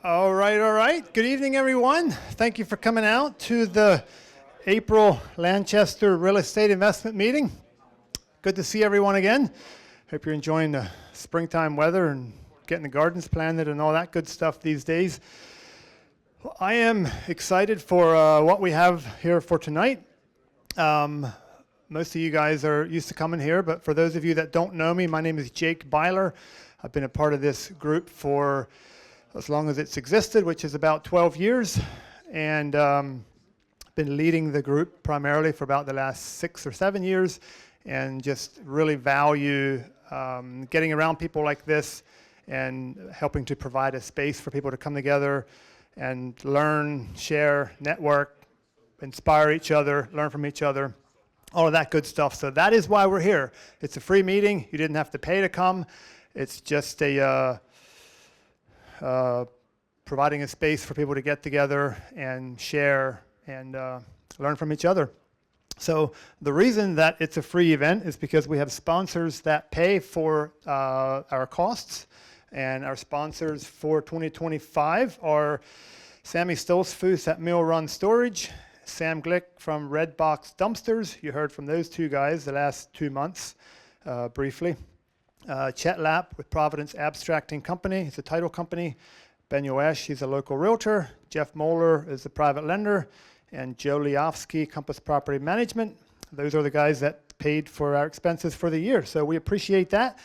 All right. Good evening, everyone. Thank you for coming out to the April Lancaster Real Estate Investment Meeting. Good to see everyone again. Hope you're enjoying the springtime weather and getting the gardens planted and all that good stuff these days. I am excited for what we have here for tonight. Most of you guys are used to coming here, but for those of you that don't know me, my name is Jake Beiler. I've been a part of this group for as long as it's existed, which is about 12 years, and been leading the group primarily for about the last 6 or 7 years, and just really value getting around people like this and helping to provide a space for people to come together and learn, share, network, inspire each other, learn from each other, all of that good stuff. So that is why we're here. It's a free meeting. You didn't have to pay to come. It's just a providing a space for people to get together and share and learn from each other. So the reason that it's a free event is because we have sponsors that pay for our costs, and our sponsors for 2025 are Sammy Stolzfuss at Mill Run Storage, Sam Glick from Red Box Dumpsters. You heard from those two guys the last 2 months briefly. Chet Lapp with Providence Abstracting Company. It's a title company. Ben Yoesh, he's a local realtor. Jeff Moeller is a private lender. And Joe Liofsky, Compass Property Management. Those are the guys that paid for our expenses for the year. So we appreciate that.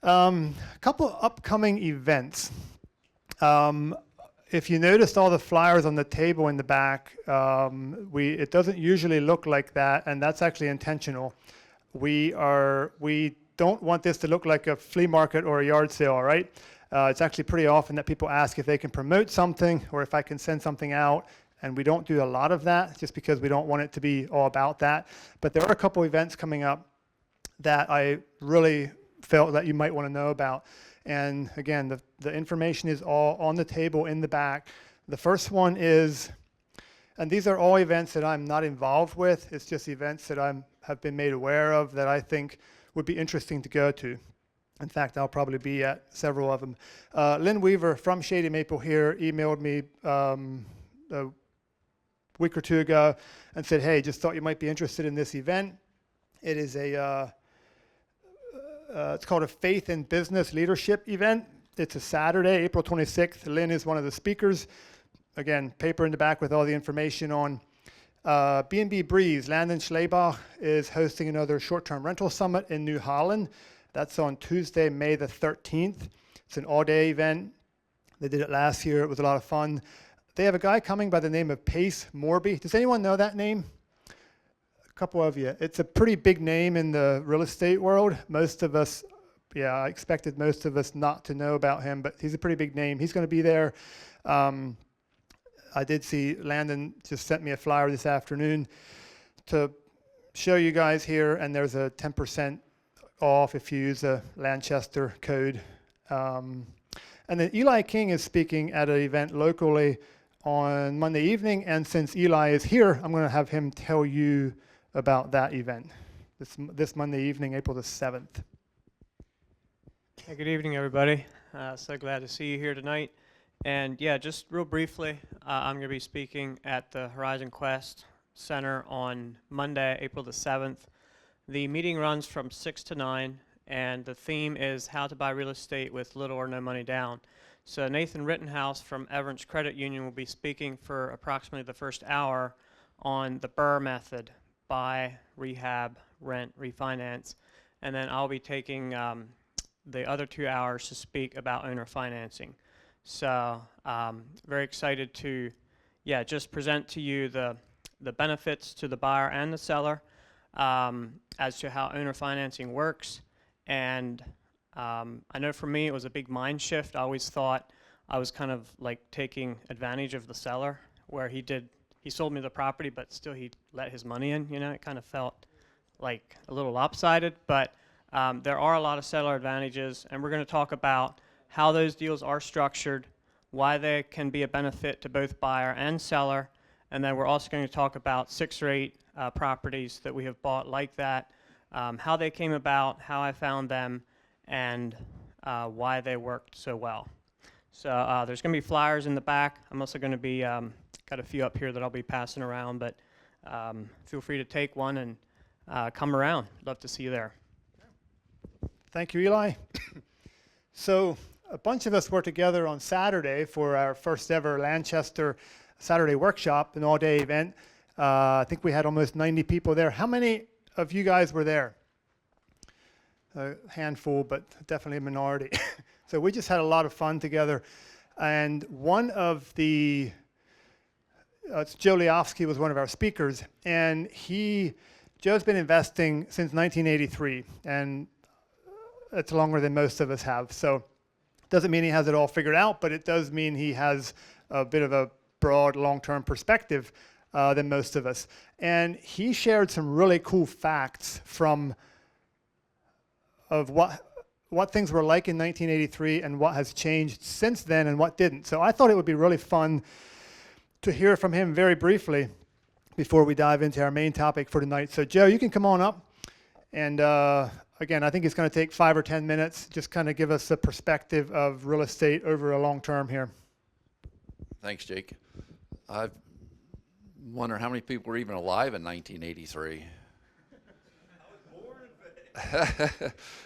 A couple upcoming events. If you noticed all the flyers on the table in the back, it doesn't usually look like that, and that's actually intentional. We don't want this to look like a flea market or a yard sale, right? It's actually pretty often that people ask if they can promote something or if I can send something out, and we don't do a lot of that just because we don't want it to be all about that. But there are a couple events coming up that I really felt that you might want to know about. And again, the information is all on the table in the back. The first one is, and these are all events that I'm not involved with. It's just events that have been made aware of that I think would be interesting to go to. In fact, I'll probably be at several of them. Lynn Weaver from Shady Maple here emailed me a week or two ago and said, hey, just thought you might be interested in this event. It is it's called a Faith in Business Leadership event. It's a Saturday, April 26th. Lynn is one of the speakers. Again, paper in the back with all the information on. B&B Breeze, Landon Schlebach is hosting another short-term rental summit in New Holland. That's on Tuesday, May the 13th. It's an all-day event. They did it last year. It was a lot of fun. They have a guy coming by the name of Pace Morby. Does anyone know that name? A couple of you. It's a pretty big name in the real estate world. Most of us, I expected most of us not to know about him, but he's a pretty big name. He's going to be there. I did see Landon just sent me a flyer this afternoon to show you guys here, and there's a 10% off if you use a Lancaster code. And then Eli King is speaking at an event locally on Monday evening, and since Eli is here, I'm going to have him tell you about that event this Monday evening, April the 7th. Hey, good evening, everybody. So glad to see you here tonight. And yeah, just real briefly, I'm going to be speaking at the Horizon Quest Center on Monday, April the 7th. The meeting runs from 6 to 9, and the theme is how to buy real estate with little or no money down. So Nathan Rittenhouse from Everence Credit Union will be speaking for approximately the first hour on the BRRRR method, buy, rehab, rent, refinance. And then I'll be taking the other 2 hours to speak about owner financing. So very excited to, just present to you the benefits to the buyer and the seller as to how owner financing works. And I know for me it was a big mind shift. I always thought I was kind of like taking advantage of the seller, where he sold me the property, but still he let his money in. It kind of felt like a little lopsided, but there are a lot of seller advantages, and we're going to talk about how those deals are structured, why they can be a benefit to both buyer and seller, and then we're also going to talk about 6 or 8 properties that we have bought like that, how they came about, how I found them, and why they worked so well. So there's going to be flyers in the back. I'm also going to be, got a few up here that I'll be passing around, but feel free to take one and come around. Love to see you there. Thank you, Eli. So a bunch of us were together on Saturday for our first ever Lanchester Saturday workshop, an all-day event. I think we had almost 90 people there. How many of you guys were there? A handful, but definitely a minority. So we just had a lot of fun together. And one of the, Joe Liofsky was one of our speakers, and Joe's been investing since 1983, and it's longer than most of us have. So doesn't mean he has it all figured out, but it does mean he has a bit of a broad, long-term perspective than most of us. And he shared some really cool facts of what things were like in 1983 and what has changed since then and what didn't. So I thought it would be really fun to hear from him very briefly before we dive into our main topic for tonight. So Joe, you can come on up. And again, I think it's going to take 5 or 10 minutes, just kind of give us a perspective of real estate over a long term here. Thanks, Jake. I wonder how many people were even alive in 1983.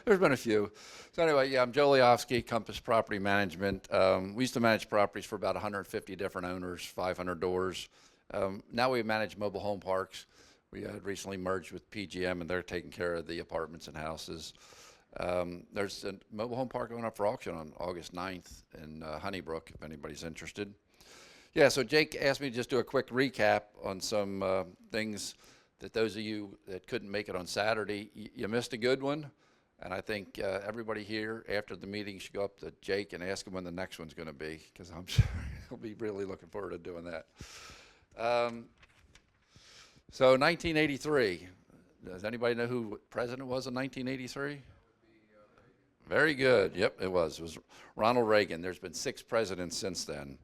There's been a few. So anyway, yeah, I'm Joe Liofsky, Compass Property Management. We used to manage properties for about 150 different owners, 500 doors. Now we manage mobile home parks. We had recently merged with PGM, and they're taking care of the apartments and houses. There's a mobile home park going up for auction on August 9th in Honeybrook, if anybody's interested. Yeah, so Jake asked me to just do a quick recap on some things that those of you that couldn't make it on Saturday, you missed a good one. And I think everybody here after the meeting should go up to Jake and ask him when the next one's going to be, because I'm sure he'll be really looking forward to doing that. So 1983, does anybody know who president was in 1983? Very good. Yep, it was Ronald Reagan. There's been 6 presidents since then.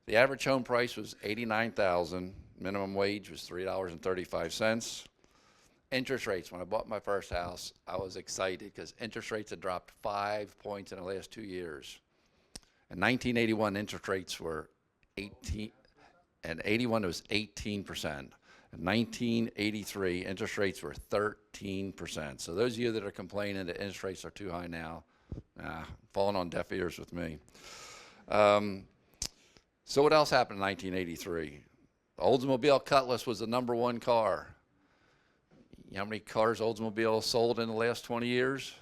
The average home price was $89,000. Minimum wage was $3.35. Interest rates, when I bought my first house, I was excited because interest rates had dropped 5 points in the last 2 years. In 1981, interest rates were 18, and 81 it was 18%. In 1983, interest rates were 13%. So those of you that are complaining that interest rates are too high now, falling on deaf ears with me. So what else happened in 1983? The Oldsmobile Cutlass was the #1 car. You know how many cars Oldsmobile sold in the last 20 years?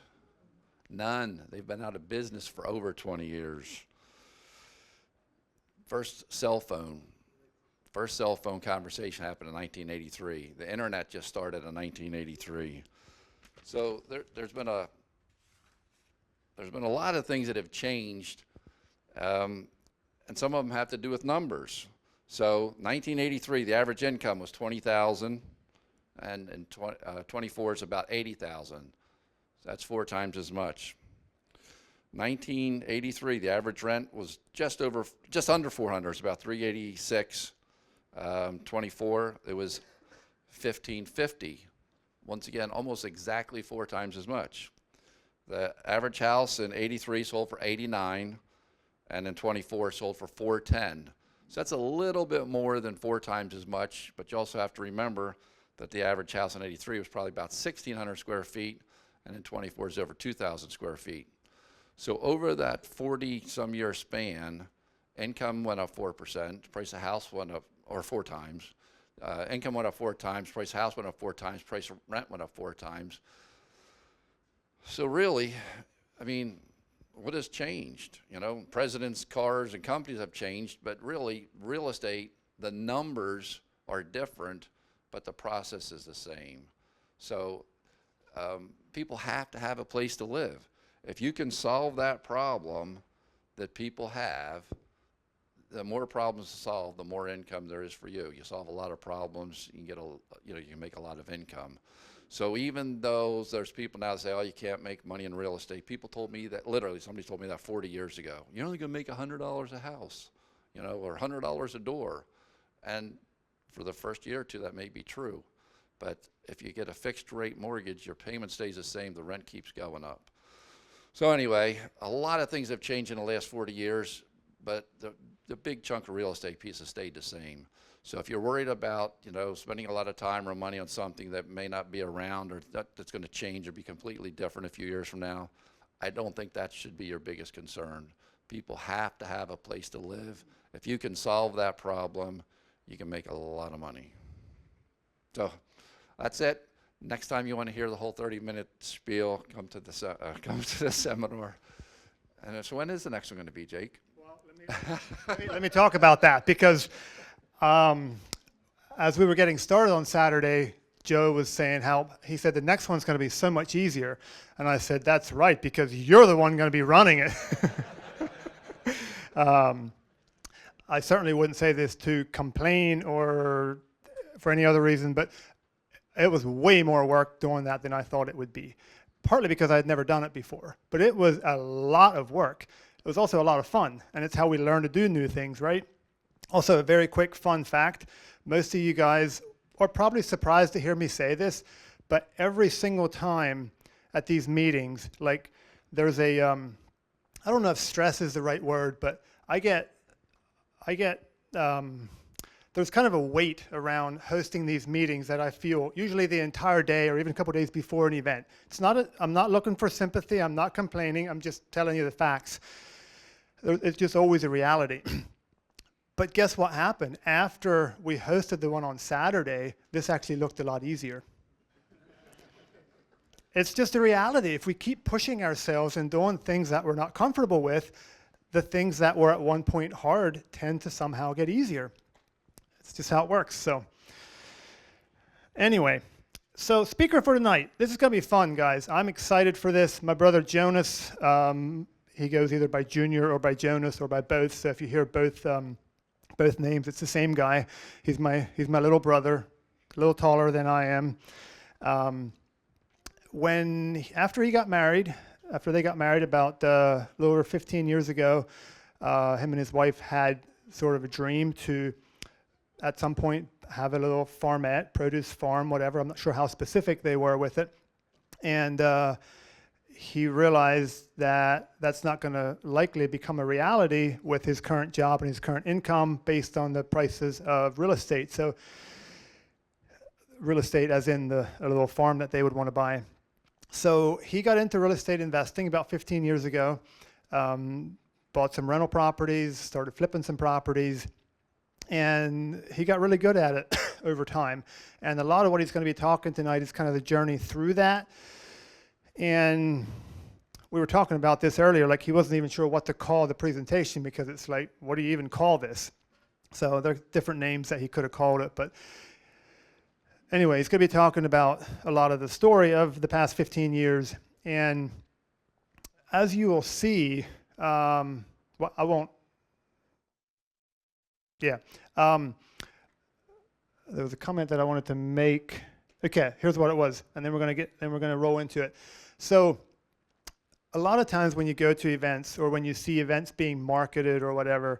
None. They've been out of business for over 20 years. First cell phone conversation happened in 1983. The internet just started in 1983. So there's been a lot of things that have changed, and some of them have to do with numbers. So 1983, the average income was $20,000, and in 24 is about $80,000. That's 4 times as much. 1983, the average rent was just under $400. It's about $386. 24, it was $1,550. Once again, almost exactly 4 times as much. The average house in 83 sold for $89, and in 24 sold for $410. So that's a little bit more than 4 times as much, but you also have to remember that the average house in 83 was probably about 1,600 square feet, and in 24 is over 2,000 square feet. So over that 40-some year span, income went up 4%, price of house went up, or 4 times. Income went up 4 times, price of house went up 4 times, price of rent went up 4 times. So really, I mean, what has changed? You know, presidents, cars, and companies have changed, but really, real estate, the numbers are different, but the process is the same. So people have to have a place to live. If you can solve that problem that people have, the more problems to solve, the more income there is for you. You solve a lot of problems, you can get you can make a lot of income. So even though there's people now that say, oh, you can't make money in real estate, people told me that, literally, somebody told me that 40 years ago. You're only going to make $100 a house, you know, or $100 a door. And for the first year or two, that may be true. But if you get a fixed rate mortgage, your payment stays the same, the rent keeps going up. So anyway, a lot of things have changed in the last 40 years, but the big chunk of real estate piece has stayed the same. So if you're worried about, spending a lot of time or money on something that may not be around, or that's going to change or be completely different a few years from now, I don't think that should be your biggest concern. People have to have a place to live. If you can solve that problem, you can make a lot of money. So that's it. Next time you want to hear the whole 30-minute spiel, come to the seminar. And so when is the next one going to be, Jake? Well, let me talk about that, because as we were getting started on Saturday, Joe was saying how he said the next one's going to be so much easier. And I said, that's right, because you're the one going to be running it. I certainly wouldn't say this to complain or for any other reason, but it was way more work doing that than I thought it would be. Partly because I had never done it before, but it was a lot of work. It was also a lot of fun, and it's how we learn to do new things, right? Also, a very quick fun fact. Most of you guys are probably surprised to hear me say this, but every single time at these meetings, like there's a, I don't know if stress is the right word, but I get there's kind of a weight around hosting these meetings that I feel usually the entire day or even a couple days before an event. I'm not looking for sympathy. I'm not complaining. I'm just telling you the facts. It's just always a reality. But guess what happened? After we hosted the one on Saturday, this actually looked a lot easier. It's just a reality. If we keep pushing ourselves and doing things that we're not comfortable with, the things that were at one point hard tend to somehow get easier. It's just how it works. So anyway, so speaker for tonight. This is going to be fun, guys. I'm excited for this. My brother Jonas, he goes either by Junior or by Jonas or by both. So if you hear both names, it's the same guy. He's my little brother, a little taller than I am. After they got married about a little over 15 years ago, him and his wife had sort of a dream to, at some point, have a little farmette, produce farm, whatever. I'm not sure how specific they were with it. And he realized that that's not going to likely become a reality with his current job and his current income based on the prices of real estate. So real estate as in a little farm that they would want to buy. So he got into real estate investing about 15 years ago, bought some rental properties, started flipping some properties, and he got really good at it over time. And a lot of what he's going to be talking tonight is kind of the journey through that. And we were talking about this earlier, like he wasn't even sure what to call the presentation because it's like, what do you even call this? So there are different names that he could have called it. But anyway, he's going to be talking about a lot of the story of the past 15 years. And as you will see, well, I won't. Yeah. There was a comment that I wanted to make. Okay, here's what it was, and then we're going to roll into it. So a lot of times when you go to events or when you see events being marketed or whatever,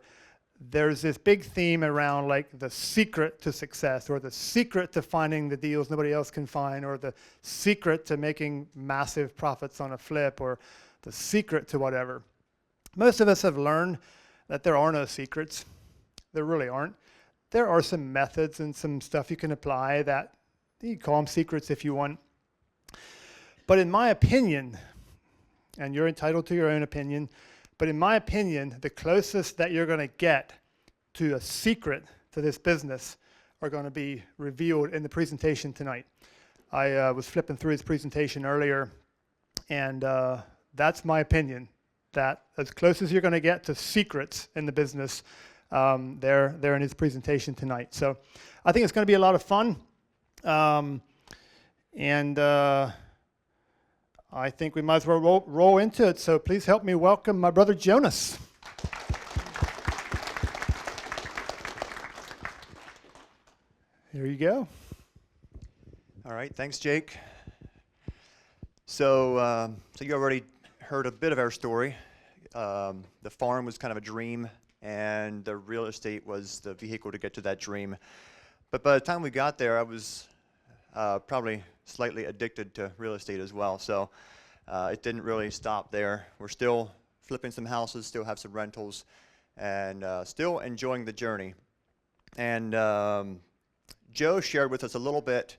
there's this big theme around like the secret to success or the secret to finding the deals nobody else can find or the secret to making massive profits on a flip or the secret to whatever. Most of us have learned that there are no secrets. There really aren't. There are some methods and some stuff you can apply that you can call them secrets if you want. But in my opinion, and you're entitled to your own opinion, but in my opinion, the closest that you're going to get to a secret to this business are going to be revealed in the presentation tonight. I was flipping through his presentation earlier, and that's my opinion, that as close as you're going to get to secrets in the business, they're in his presentation tonight. So I think it's going to be a lot of fun. I think we might as well roll into it. So please help me welcome my brother Jonas. Here you go. All right, thanks, Jake. So you already heard a bit of our story. The farm was kind of a dream, and the real estate was the vehicle to get to that dream. But by the time we got there, I was probably slightly addicted to real estate as well. So it didn't really stop there. We're still flipping some houses, still have some rentals, and still enjoying the journey. And Joe shared with us a little bit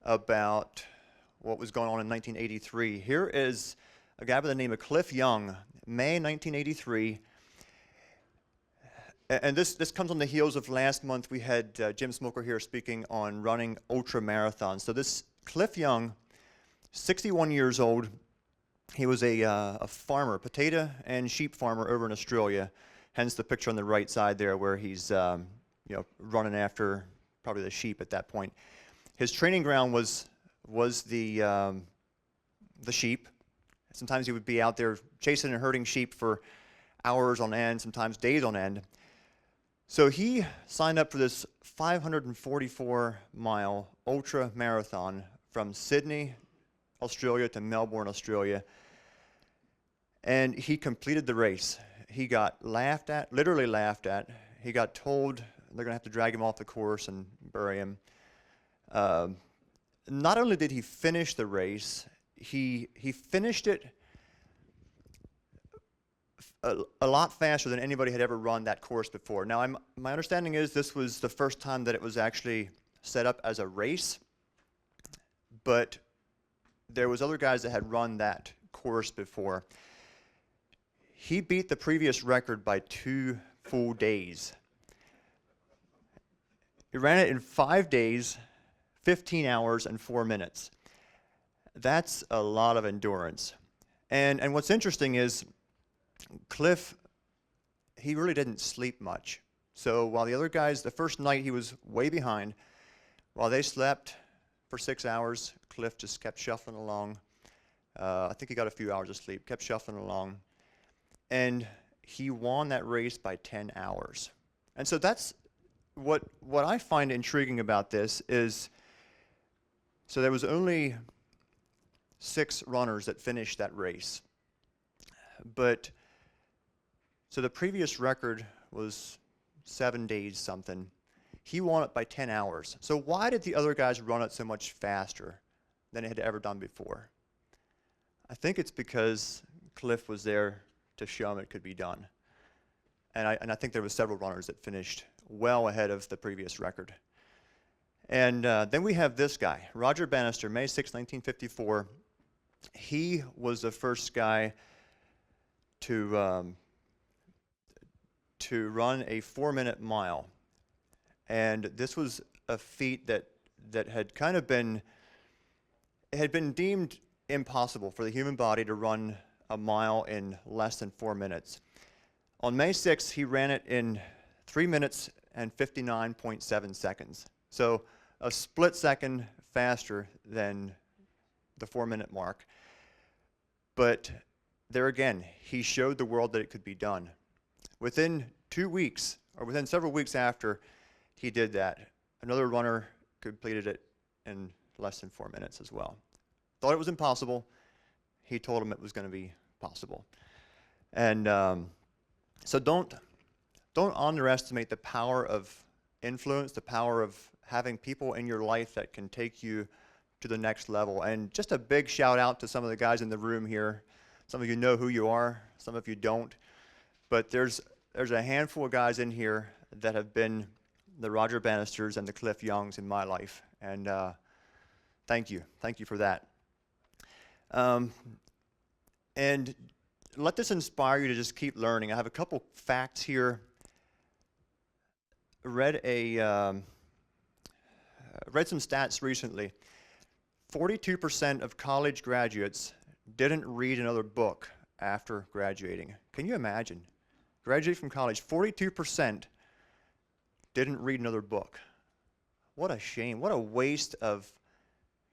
about what was going on in 1983. Here is a guy by the name of Cliff Young, May 1983. And this comes on the heels of last month. We had Jim Smoker here speaking on running ultra marathons. So this Cliff Young, 61 years old, he was a farmer, potato and sheep farmer over in Australia. Hence the picture on the right side there, where he's running after probably the sheep at that point. His training ground was the sheep. Sometimes he would be out there chasing and herding sheep for hours on end, sometimes days on end. So he signed up for this 544-mile ultra marathon from Sydney, Australia to Melbourne, Australia. And he completed the race. He got laughed at, literally laughed at. He got told they're going to have to drag him off the course and bury him. Not only did he finish the race, he finished it a lot faster than anybody had ever run that course before. Now, my understanding is this was the first time that it was actually set up as a race, but there was other guys that had run that course before. He beat the previous record by 2 full days. He ran it in 5 days, 15 hours, and 4 minutes. That's a lot of endurance. And what's interesting is Cliff, he really didn't sleep much. So while the other guys, the first night he was way behind, while they slept for 6 hours, Cliff just kept shuffling along. I think he got a few hours of sleep, kept shuffling along. And he won that race by 10 hours. And so that's what I find intriguing about this is, so there was only 6 runners that finished that race. But so the previous record was 7 days something. He won it by 10 hours. So why did the other guys run it so much faster than it had ever done before? I think it's because Cliff was there to show him it could be done. And I think there were several runners that finished well ahead of the previous record. And then we have this guy, Roger Bannister, May 6, 1954. He was the first guy to run a 4-minute mile. And this was a feat that had kind of been, it had been deemed impossible for the human body to run a mile in less than 4 minutes. On May 6th, he ran it in 3 minutes and 59.7 seconds. So a split second faster than the 4-minute mark. But there again, he showed the world that it could be done. Within 2 weeks, or within several weeks after he did that, another runner completed it in less than 4 minutes as well. Thought it was impossible. He told him it was going to be possible. And so don't underestimate the power of influence, the power of having people in your life that can take you to the next level. And just a big shout out to some of the guys in the room here. Some of you know who you are, some of you don't. But there's a handful of guys in here that have been the Roger Bannisters and the Cliff Youngs in my life. And thank you for that. And let this inspire you to just keep learning. I have a couple facts here. Read some stats recently. 42% of college graduates didn't read another book after graduating. Can you imagine? Graduate from college, 42% didn't read another book. What a shame. What a waste of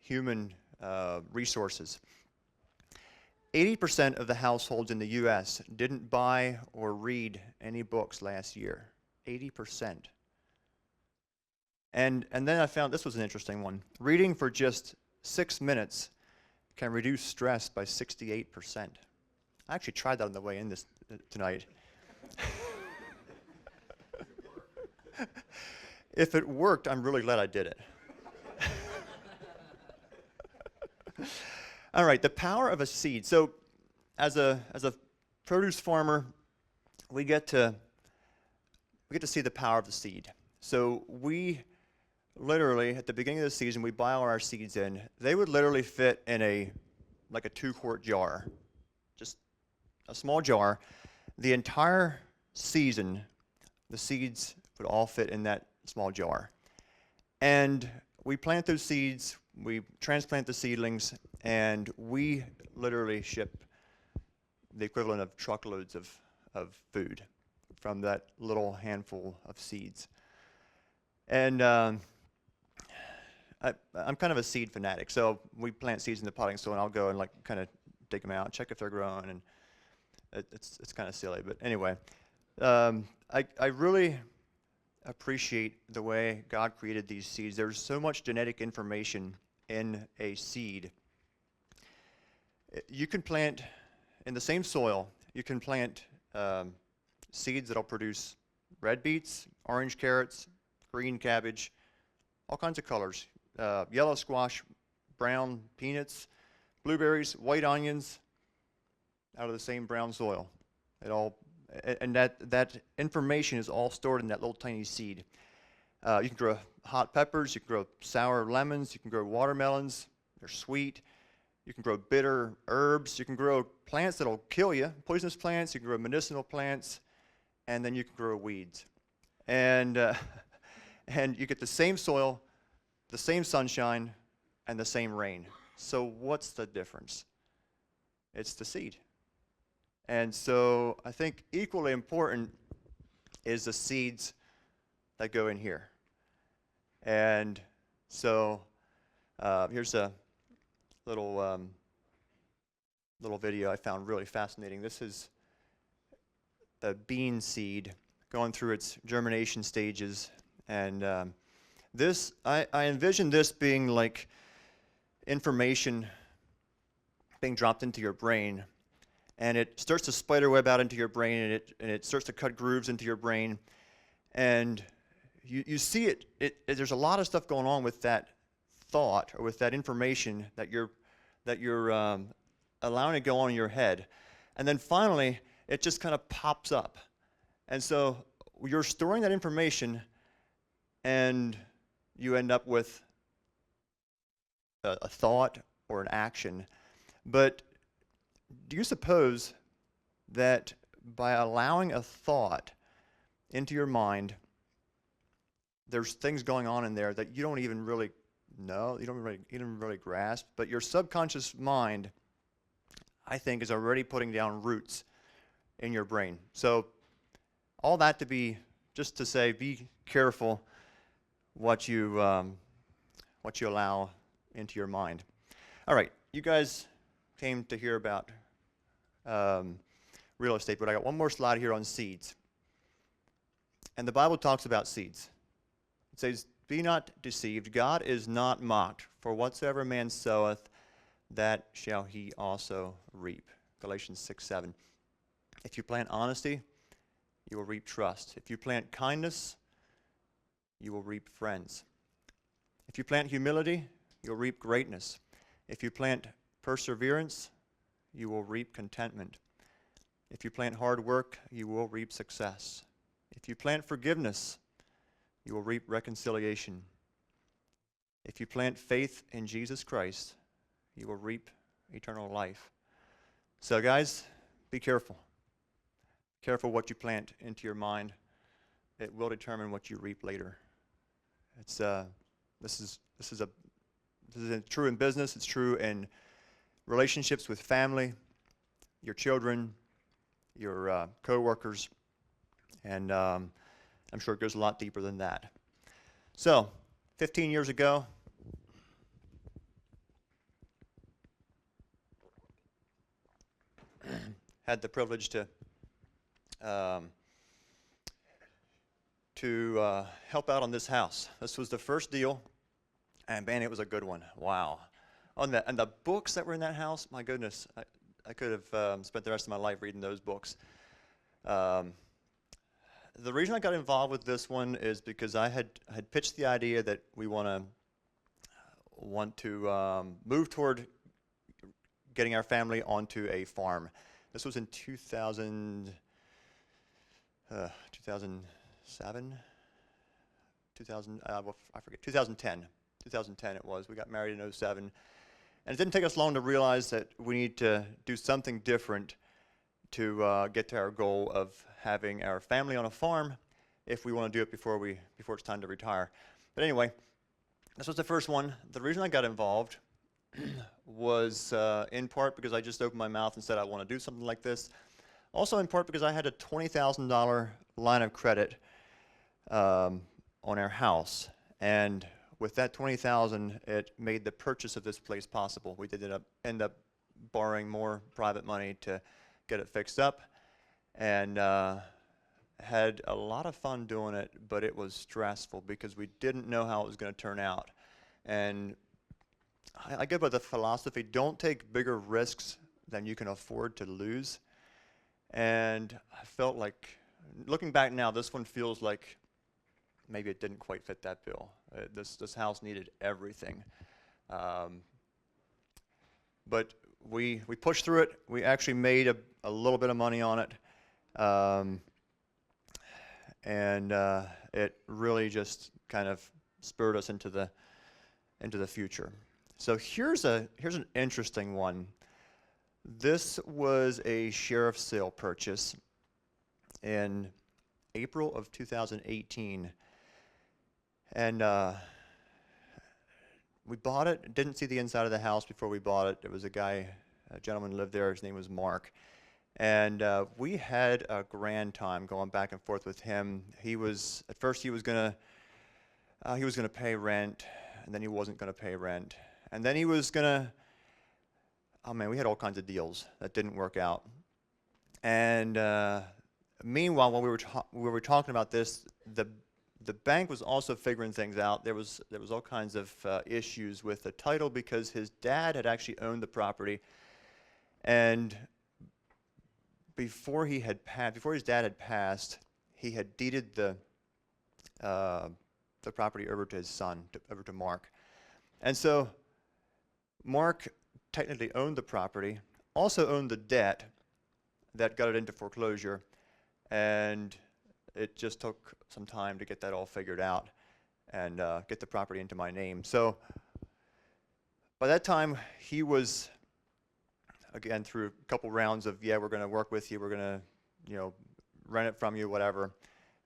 human resources. 80% of the households in the U.S. didn't buy or read any books last year. 80%. And then I found this was an interesting one. Reading for just 6 minutes can reduce stress by 68%. I actually tried that on the way in this tonight. If it worked, I'm really glad I did it. All right, the power of a seed. So as a produce farmer, we get to we get to see the power of the seed. So we literally, at the beginning of the season, we buy all our seeds in. They would literally fit in like a 2-quart jar, just a small jar. The entire season, the seeds would all fit in that small jar. And we plant those seeds, we transplant the seedlings, and we literally ship the equivalent of truckloads of food from that little handful of seeds. And I'm kind of a seed fanatic, so we plant seeds in the potting soil, and I'll go and like kind of dig them out, check if they're growing, and it's kind of silly, but anyway, I really appreciate the way God created these seeds. There's so much genetic information in a seed. You can plant in the same soil. You can plant seeds that'll produce red beets, orange carrots, green cabbage, all kinds of colors, yellow squash, brown peanuts, blueberries, white onions, out of the same brown soil. And that information is all stored in that little tiny seed. You can grow hot peppers, you can grow sour lemons, you can grow watermelons, they're sweet. You can grow bitter herbs, you can grow plants that'll kill you, poisonous plants, you can grow medicinal plants, and then you can grow weeds. And you get the same soil, the same sunshine, and the same rain. So what's the difference? It's the seed. And so I think equally important is the seeds that go in here. And so here's a little video I found really fascinating. This is a bean seed going through its germination stages. And I envision this being like information being dropped into your brain. And it starts to spiderweb out into your brain, and it starts to cut grooves into your brain. And you see it, there's a lot of stuff going on with that thought or with that information that you're allowing to go on in your head. And then finally, it just kind of pops up. And so you're storing that information, and you end up with a thought or an action. But do you suppose that by allowing a thought into your mind, there's things going on in there that you don't even really know, you don't really grasp, but your subconscious mind, I think, is already putting down roots in your brain. So all that to be, just to say, be careful what you allow into your mind. All right, you guys came to hear about real estate, but I got one more slide here on seeds. And the Bible talks about seeds. It says, "Be not deceived, God is not mocked, for whatsoever man soweth, that shall he also reap." Galatians 6:7. If you plant honesty, you will reap trust. If you plant kindness, you will reap friends. If you plant humility, you'll reap greatness. If you plant perseverance, you will reap contentment. If you plant hard work, you will reap success. If you plant forgiveness, you will reap reconciliation. If you plant faith in Jesus Christ, you will reap eternal life. So guys, be careful. Careful what you plant into your mind. It will determine what you reap later. This is true in business. It's true in relationships with family, your children, your co-workers, and I'm sure it goes a lot deeper than that. So, 15 years ago, had the privilege to help out on this house. This was the first deal, and man, it was a good one. Wow. And the books that were in that house, my goodness, I could have spent the rest of my life reading those books. The reason I got involved with this one is because I had pitched the idea that we want to move toward getting our family onto a farm. This was in 2006, well, I forget, 2010. 2010 it was. We got married in '07. And it didn't take us long to realize that we need to do something different to get to our goal of having our family on a farm if we want to do it before it's time to retire. But anyway, this was the first one. The reason I got involved was in part because I just opened my mouth and said I want to do something like this. Also in part because I had a $20,000 line of credit on our house. And with that $20,000, it made the purchase of this place possible. We did end up borrowing more private money to get it fixed up, and had a lot of fun doing it, but it was stressful because we didn't know how it was going to turn out. And I go by the philosophy, don't take bigger risks than you can afford to lose. And I felt like, looking back now, this one feels like maybe it didn't quite fit that bill. This house needed everything. But we pushed through it. We actually made a little bit of money on it. And it really just kind of spurred us into the future. So here's an interesting one. This was a sheriff's sale purchase in April of 2018. And we bought it, didn't see the inside of the house before we bought it. There was a gentleman lived there, his name was Mark. And we had a grand time going back and forth with him. At first he was gonna pay rent, and then he wasn't gonna pay rent. And then he was gonna, oh man, we had all kinds of deals that didn't work out. And meanwhile, while we were talking about this, the bank was also figuring things out. There was all kinds of issues with the title because his dad had actually owned the property, and before his dad had passed, he had deeded the property over to his son, over to Mark. And so Mark technically owned the property, also owned the debt that got it into foreclosure, and it just took some time to get that all figured out and get the property into my name. So by that time, he was, again, through a couple rounds of, yeah, we're going to work with you, we're going to, rent it from you, whatever.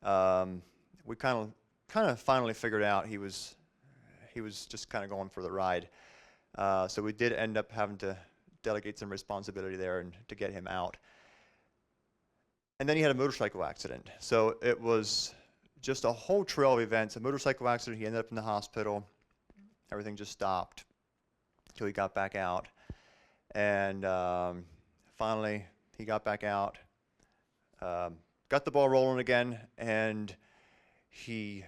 We kind of finally figured out he was just kind of going for the ride. So we did end up having to delegate some responsibility there and to get him out. And then he had a motorcycle accident. So it was just a whole trail of events. A motorcycle accident, he ended up in the hospital. Everything just stopped until he got back out. And finally, he got back out, got the ball rolling again, and he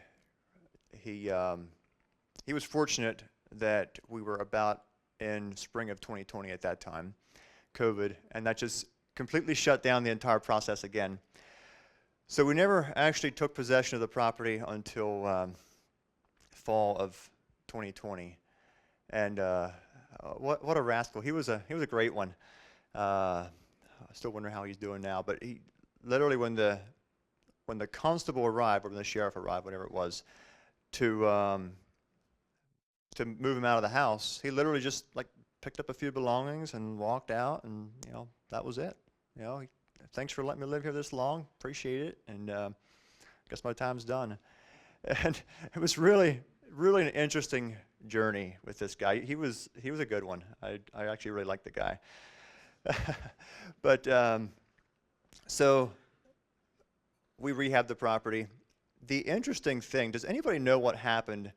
was fortunate that we were about in spring of 2020 at that time, COVID, and that just completely shut down the entire process again. So we never actually took possession of the property until fall of 2020. And what a rascal. He was a great one. I still wonder how he's doing now, but he literally, when the constable arrived, or when the sheriff arrived, whatever it was, to move him out of the house, he literally just picked up a few belongings and walked out, and that was it. Thanks for letting me live here this long. Appreciate it, and guess my time's done. And it was really an interesting journey with this guy. He was a good one. I actually really liked the guy. But so we rehabbed the property. The interesting thing, does anybody know what happened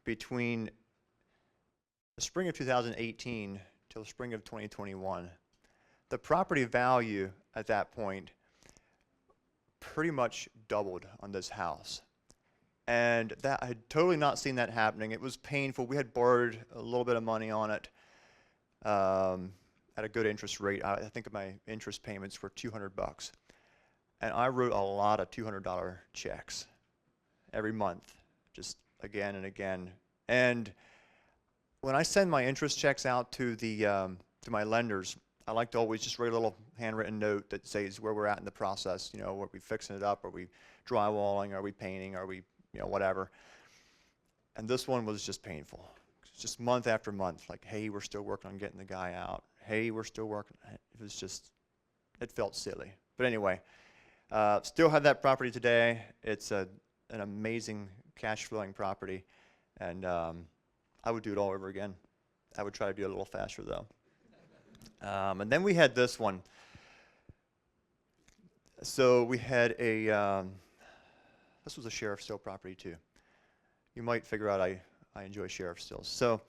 between the spring of 2018 till the spring of 2021? The property value at that point pretty much doubled on this house. And that, I had totally not seen that happening. It was painful. We had borrowed a little bit of money on it at a good interest rate. I think my interest payments were $200. And I wrote a lot of $200 checks every month, just again and again. And when I send my interest checks out to my lenders, I like to always just write a little handwritten note that says where we're at in the process. You know, are we fixing it up? Are we drywalling? Are we painting? Are we, you know, whatever. And this one was just painful. It's just month after month, like, hey, we're still working on getting the guy out. Hey, we're still working. It was just, it felt silly. But anyway, still have that property today. It's an amazing cash flowing property, and I would do it all over again. I would try to do it a little faster though. And then we had this one. So we had a, this was a sheriff still property too. You might figure out I enjoy sheriff stills. So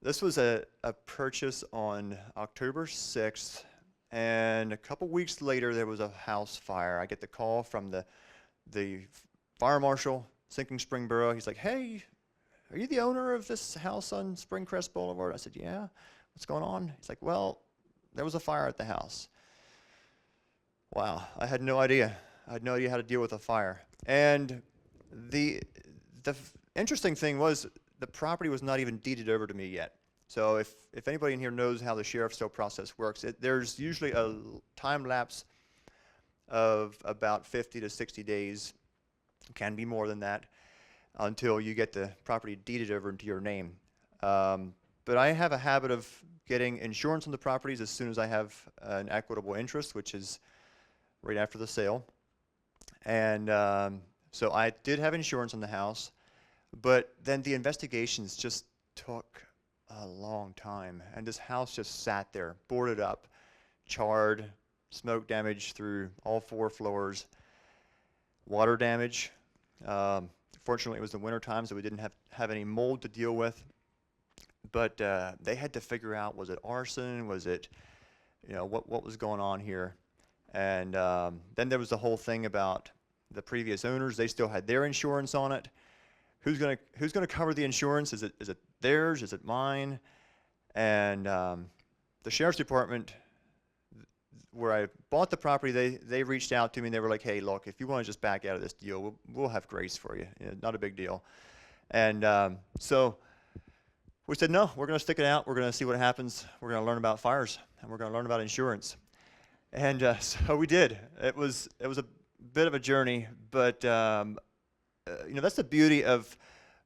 this was a purchase on October 6th, and a couple weeks later there was a house fire. I get the call from the fire marshal, Sinking Spring Borough. He's like, hey, are you the owner of this house on Springcrest Boulevard? I said, yeah. What's going on? He's like, well, there was a fire at the house. Wow, I had no idea. I had no idea how to deal with a fire. And the interesting thing was the property was not even deeded over to me yet. So if anybody in here knows how the sheriff's sale process works, there's usually a time lapse of about 50 to 60 days. It can be more than that until you get the property deeded over into your name. But I have a habit of getting insurance on the properties as soon as I have an equitable interest, which is right after the sale. And so I did have insurance on the house, but then the investigations just took a long time. And this house just sat there, boarded up, charred, smoke damage through all 4 floors, water damage. Fortunately, it was the winter time, so we didn't have any mold to deal with. But they had to figure out, was it arson? Was it, you know, what was going on here? And then there was the whole thing about the previous owners. They still had their insurance on it. Who's gonna cover the insurance? Is it theirs? Is it mine? And the sheriff's department, where I bought the property, they reached out to me and they were like, hey, look, if you want to just back out of this deal, we'll have grace for you. You know, not a big deal. And so we said, no, we're going to stick it out. We're going to see what happens. We're going to learn about fires, and we're going to learn about insurance. And so we did. It was a bit of a journey, but you know, that's the beauty of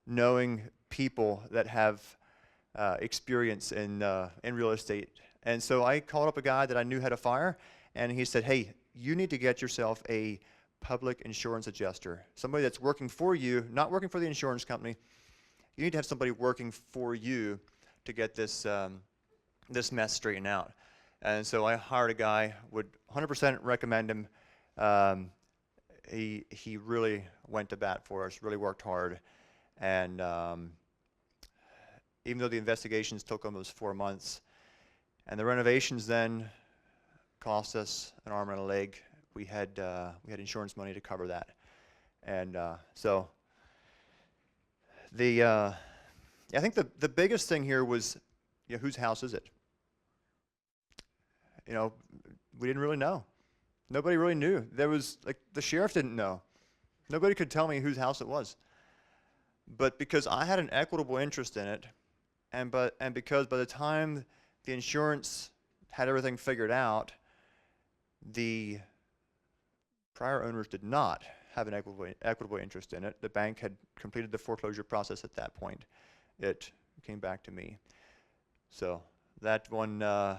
knowing people that have experience in real estate. And so I called up a guy that I knew had a fire, and he said, hey, you need to get yourself a public insurance adjuster, somebody that's working for you, not working for the insurance company. You need to have somebody working for you to get this this mess straightened out. And so I hired a guy, would 100% recommend him. He really went to bat for us, really worked hard. And even though the investigations took almost 4 months, and the renovations then cost us an arm and a leg, we had insurance money to cover that. And so I think the biggest thing here was, you know, whose house is it? You know, we didn't really know. Nobody really knew. There was, like, the sheriff didn't know. Nobody could tell me whose house it was. But because I had an equitable interest in it, and because by the time the insurance had everything figured out, the prior owners did not have an equitable interest in it. The bank had completed the foreclosure process at that point. It came back to me. So that one, I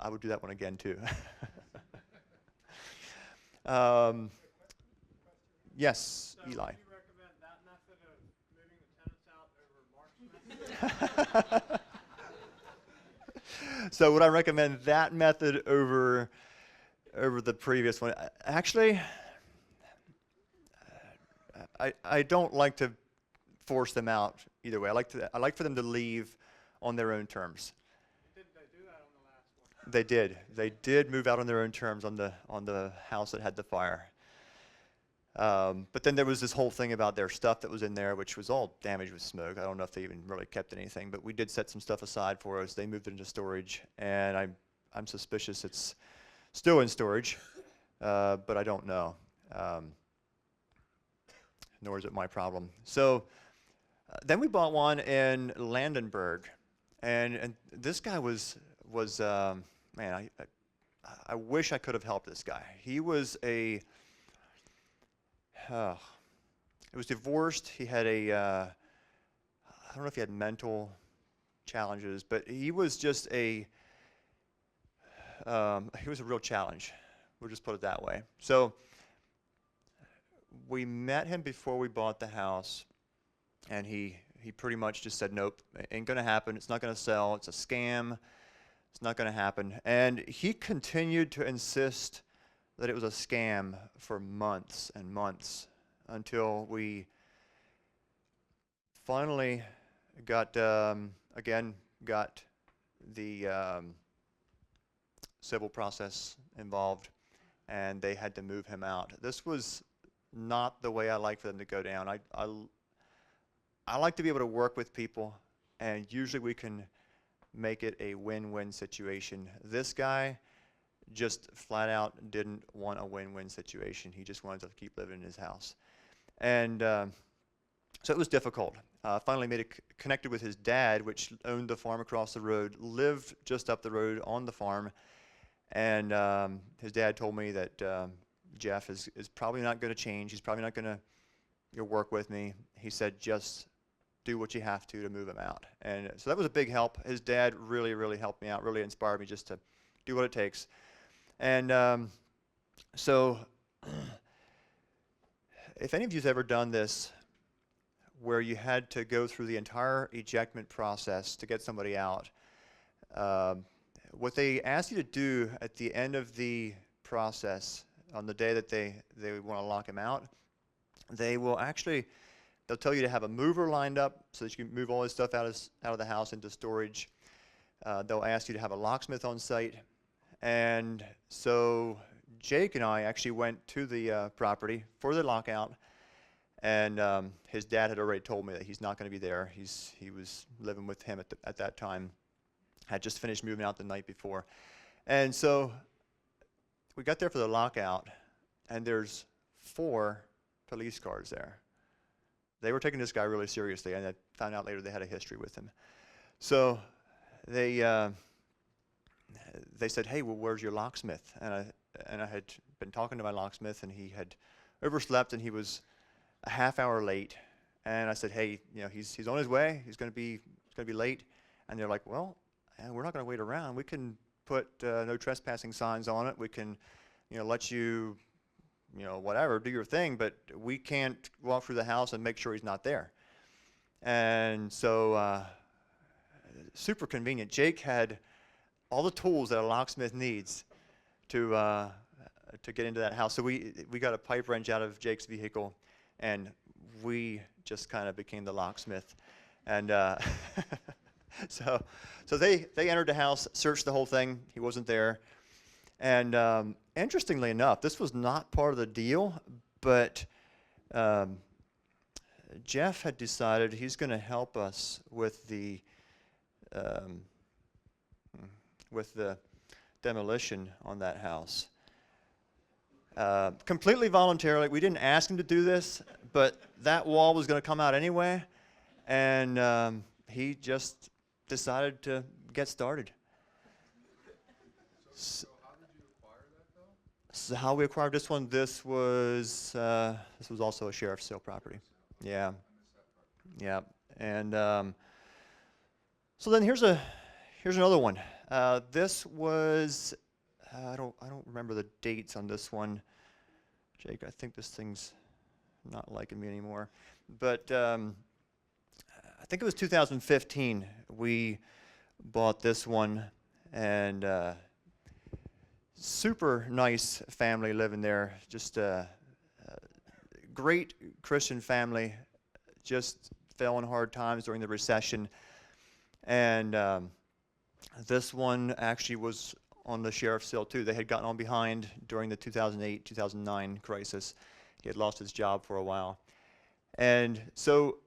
would do that one again too. Yes, So Eli. would you recommend that method of moving the tenants out over Mark's method? So would I recommend that method over the previous one? Actually, I don't like to force them out either way. I like for them to leave on their own terms. Didn't they do that on the last one? They did. They did move out on their own terms on the house that had the fire. But then there was this whole thing about their stuff that was in there, which was all damaged with smoke. I don't know if they even really kept anything, but we did set some stuff aside for us. They moved it into storage, and I'm suspicious it's still in storage, but I don't know. Nor is it my problem. So then we bought one in Landenberg, and this guy was was, man, I wish I could have helped this guy. He was he was divorced. He had I don't know if he had mental challenges, but he was just he was a real challenge. We'll just put it that way. So we met him before we bought the house, and he pretty much just said, nope, ain't gonna happen. It's not gonna sell. It's a scam. It's not gonna happen. And he continued to insist that it was a scam for months and months until we finally got got the civil process involved, and they had to move him out. This was not the way I like for them to go down. I like to be able to work with people, and usually we can make it a win-win situation. This guy just flat out didn't want a win-win situation. He just wanted to keep living in his house. And so it was difficult. Finally connected with his dad, which owned the farm across the road, lived just up the road on the farm. And his dad told me that Jeff is probably not going to change. He's probably not going to work with me. He said, just do what you have to move him out. And so that was a big help. His dad really, really helped me out, really inspired me just to do what it takes. And so if any of you's ever done this, where you had to go through the entire ejectment process to get somebody out, what they ask you to do at the end of the process, on the day that they want to lock him out, they'll tell you to have a mover lined up so that you can move all this stuff out of the house into storage. They'll ask you to have a locksmith on site. And so Jake and I actually went to the property for the lockout, and his dad had already told me that he's not going to be there. He was living with him at that time, had just finished moving out the night before. And so we got there for the lockout, and there's 4 police cars there. They were taking this guy really seriously, and I found out later they had a history with him. So they said, hey, well, where's your locksmith? And I had been talking to my locksmith, and he had overslept, and he was a half hour late. And I said, hey, he's on his way. He's going to be late. And they're like, well, we're not going to wait around. We can put no trespassing signs on it. We can, let you, whatever, do your thing, but we can't walk through the house and make sure he's not there. And so, super convenient. Jake had all the tools that a locksmith needs to get into that house. So we got a pipe wrench out of Jake's vehicle, and we just kind of became the locksmith. And so they entered the house, searched the whole thing. He wasn't there. And interestingly enough, this was not part of the deal, but Jeff had decided he's going to help us with the demolition on that house. Completely voluntarily. We didn't ask him to do this, but that wall was going to come out anyway, and he just decided to get started. So how did you acquire that, though? So how we acquired this one, this was also a sheriff's sale property. Yeah. Yeah. And so then here's another one. This was I don't remember the dates on this one. Jake, I think this thing's not liking me anymore. But I think it was 2015 we bought this one, and super nice family living there. Just a great Christian family. Just fell in hard times during the recession, and this one actually was on the sheriff's sale too. They had gotten on behind during the 2008-2009 crisis. He had lost his job for a while, and so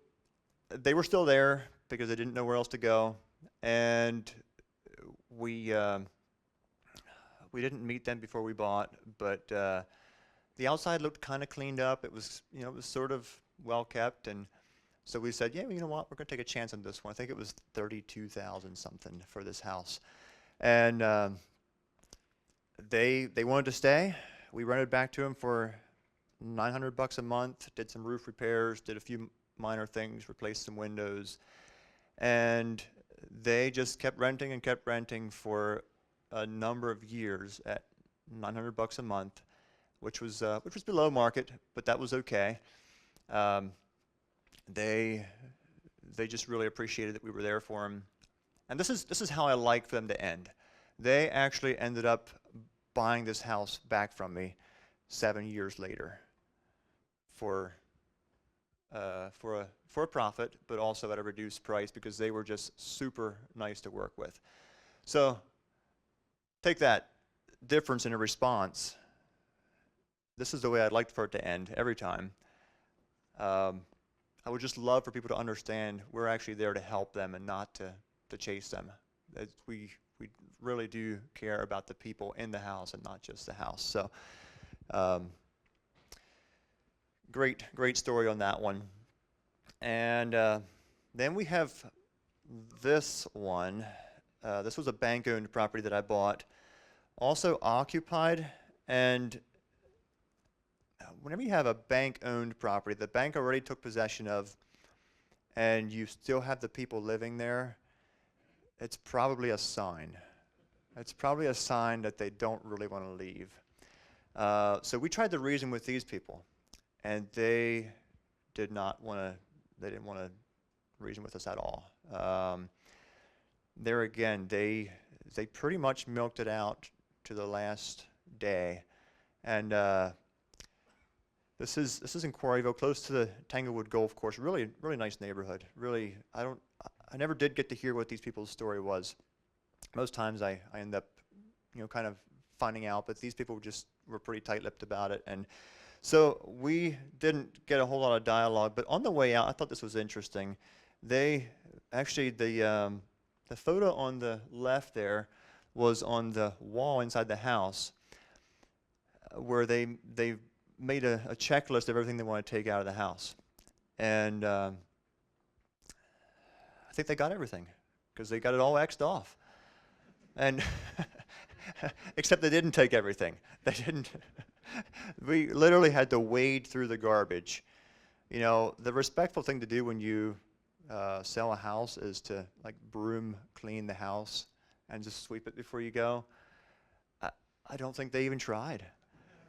they were still there because they didn't know where else to go. And we didn't meet them before we bought, but the outside looked kind of cleaned up. It was sort of well kept, and so we said, yeah, you know what, we're going to take a chance on this one. I think it was $32,000 something for this house. And they wanted to stay. We rented back to them for $900 a month, did some roof repairs, did a few minor things, replaced some windows, and they just kept renting for a number of years at $900 a month, which was below market, but that was okay. They just really appreciated that we were there for them, and this is how I like for them to end. They actually ended up buying this house back from me 7 years later for a profit, but also at a reduced price because they were just super nice to work with. So take that difference in a response. This is the way I'd like for it to end every time. I would just love for people to understand we're actually there to help them and not to chase them. That we really do care about the people in the house and not just the house. So great story on that one. And then we have this one. This was a bank-owned property that I bought, also occupied. And whenever you have a bank-owned property, the bank already took possession of, and you still have the people living there, it's probably a sign. It's probably a sign that they don't really want to leave. So we tried to reason with these people, and they didn't want to reason with us at all. There again, they pretty much milked it out to the last day, and this is in Quarryville, close to the Tanglewood Golf Course. Really nice neighborhood. Really, I never did get to hear what these people's story was. Most times I end up, kind of finding out, but these people were pretty tight-lipped about it, and so we didn't get a whole lot of dialogue. But on the way out, I thought this was interesting. They actually the photo on the left there was on the wall inside the house, where they made a checklist of everything they want to take out of the house, and I think they got everything because they got it all X'd off. And except they didn't take everything. They didn't. We literally had to wade through the garbage. The respectful thing to do when you sell a house is to broom clean the house and just sweep it before you go. I don't think they even tried.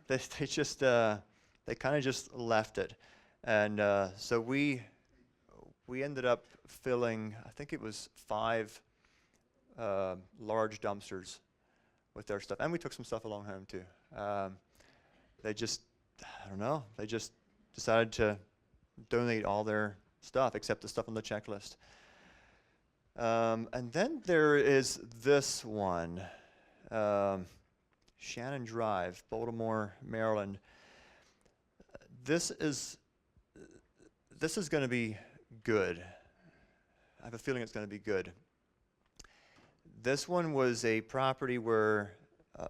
They just they kind of just left it, and so we ended up filling, I think it was 5 large dumpsters with their stuff, and we took some stuff along home too. They just, I don't know, they just decided to donate all their stuff except the stuff on the checklist. And then there is this one, Shannon Drive, Baltimore, Maryland. This is going to be good. I have a feeling it's going to be good. This one was a property where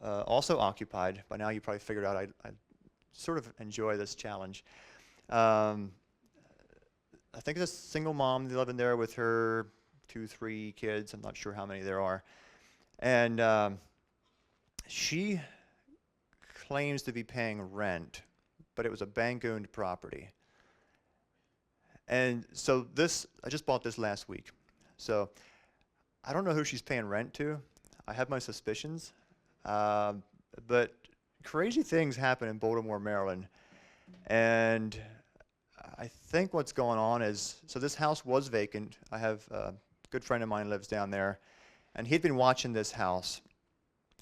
also occupied. By now you probably figured out I sort of enjoy this challenge. I think it's a single mom living there with her 2-3 kids. I'm not sure how many there are. And she claims to be paying rent, but it was a bank-owned property. And so I just bought this last week. So I don't know who she's paying rent to. I have my suspicions. But crazy things happen in Baltimore, Maryland. And I think what's going on is, so this house was vacant. I have a good friend of mine lives down there, and he'd been watching this house.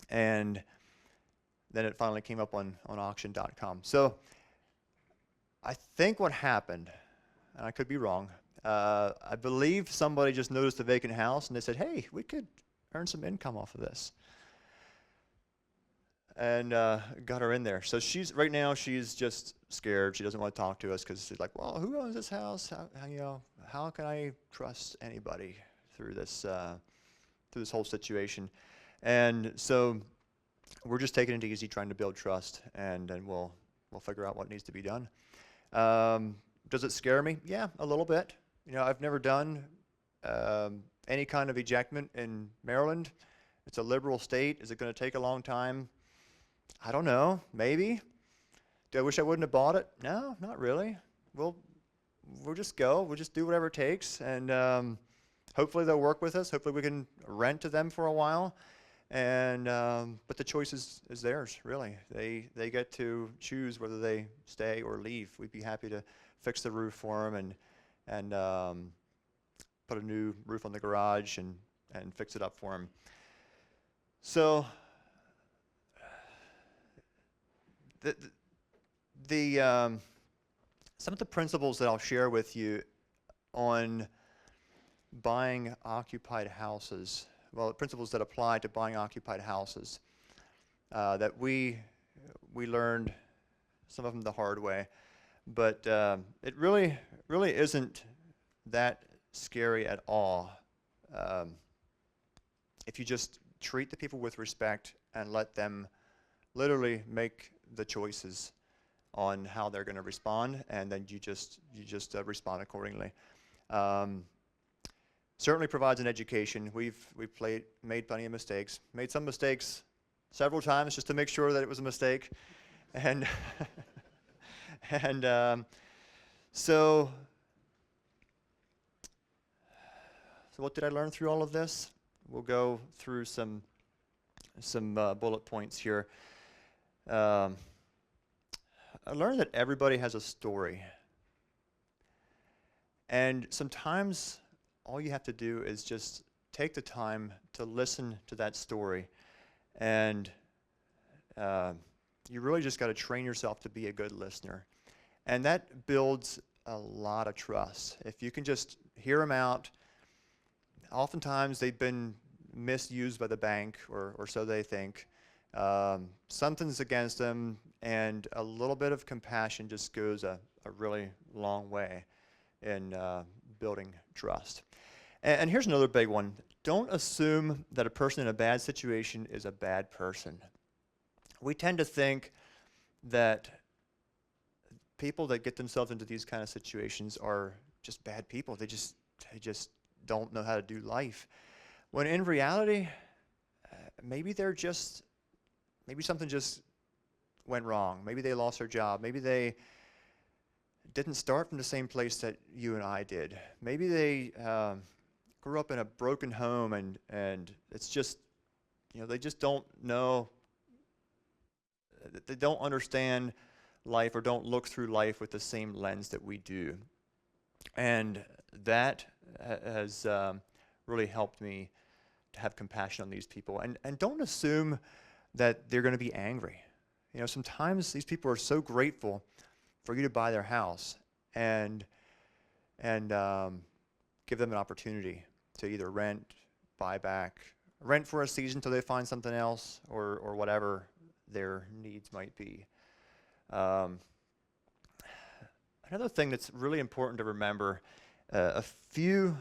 And then it finally came up on auction.com. So I think what happened, and I could be wrong, I believe somebody just noticed a vacant house and they said, hey, we could earn some income off of this. And got her in there. So right now she's just scared. She doesn't want to talk to us because she's like, well, who owns this house? How can I trust anybody through this whole situation? And so we're just taking it easy, trying to build trust, and then we'll figure out what needs to be done. Does it scare me? Yeah, a little bit. I've never done any kind of ejectment in Maryland. It's a liberal state. Is it going to take a long time? I don't know. Maybe. Do I wish I wouldn't have bought it? No, not really. We'll just go. We'll just do whatever it takes, and hopefully they'll work with us. Hopefully we can rent to them for a while. And but the choice is theirs, really. They get to choose whether they stay or leave. We'd be happy to fix the roof for them and put a new roof on the garage and fix it up for them. So some of the principles that I'll share with you on buying occupied houses, well, the principles that apply to buying occupied houses that we learned, some of them the hard way, but it really isn't that scary at all if you just treat the people with respect and let them literally make the choices on how they're going to respond, and then you just respond accordingly. Certainly provides an education. We've made plenty of mistakes. Made some mistakes several times just to make sure that it was a mistake, and so what did I learn through all of this? We'll go through some bullet points here. I learned that everybody has a story, and sometimes all you have to do is just take the time to listen to that story, and you really just got to train yourself to be a good listener, and that builds a lot of trust. If you can just hear them out, oftentimes they've been misused by the bank, or so they think. Something's against them, and a little bit of compassion just goes a really long way in building trust. And here's another big one. Don't assume that a person in a bad situation is a bad person. We tend to think that people that get themselves into these kind of situations are just bad people. They just don't know how to do life. When in reality, maybe something just went wrong. Maybe they lost their job. Maybe they didn't start from the same place that you and I did. Maybe they grew up in a broken home, and it's just, they just don't know, they don't understand life or don't look through life with the same lens that we do. And that has really helped me to have compassion on these people. And don't assume that they're going to be angry. Sometimes these people are so grateful for you to buy their house and give them an opportunity to either rent, buy back, rent for a season till they find something else, or whatever their needs might be. Another thing that's really important to remember, a few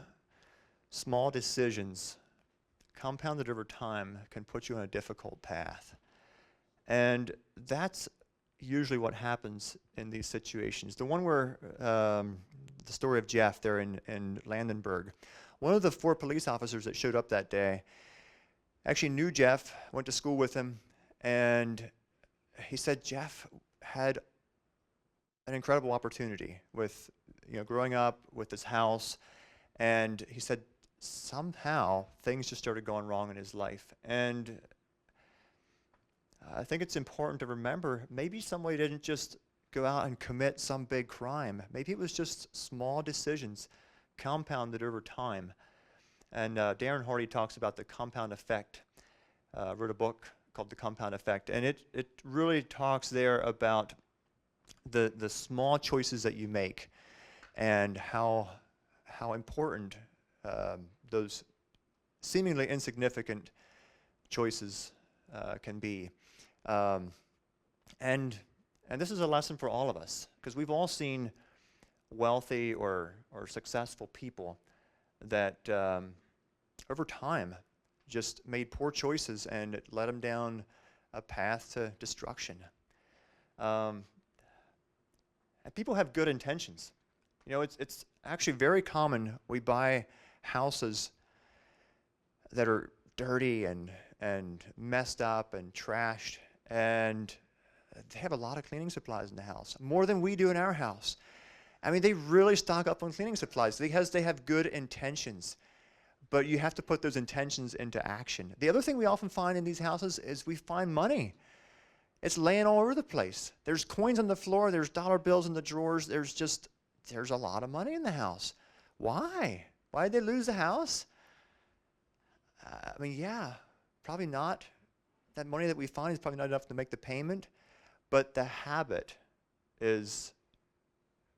small decisions compounded over time can put you on a difficult path. And that's usually what happens in these situations. The one where, the story of Jeff there in Landenberg, one of the 4 police officers that showed up that day actually knew Jeff, went to school with him, and he said Jeff had an incredible opportunity with, growing up with this house, and he said somehow things just started going wrong in his life. And I think it's important to remember, maybe somebody didn't just go out and commit some big crime. Maybe it was just small decisions compounded over time. And Darren Hardy talks about the compound effect, wrote a book called The Compound Effect, and it really talks there about the small choices that you make and how important those seemingly insignificant choices can be. And this is a lesson for all of us, because we've all seen wealthy or successful people that over time just made poor choices, and it led them down a path to destruction. And people have good intentions. It's actually very common we buy houses that are dirty and and messed up and trashed, and they have a lot of cleaning supplies in the house, more than we do in our house. I mean, they really stock up on cleaning supplies because they have good intentions, but you have to put those intentions into action. The other thing we often find in these houses is we find money. It's laying all over the place. There's coins on the floor, there's dollar bills in the drawers, there's a lot of money in the house. Why? Why did they lose the house? I mean, yeah, probably not. That money that we find is probably not enough to make the payment, but the habit is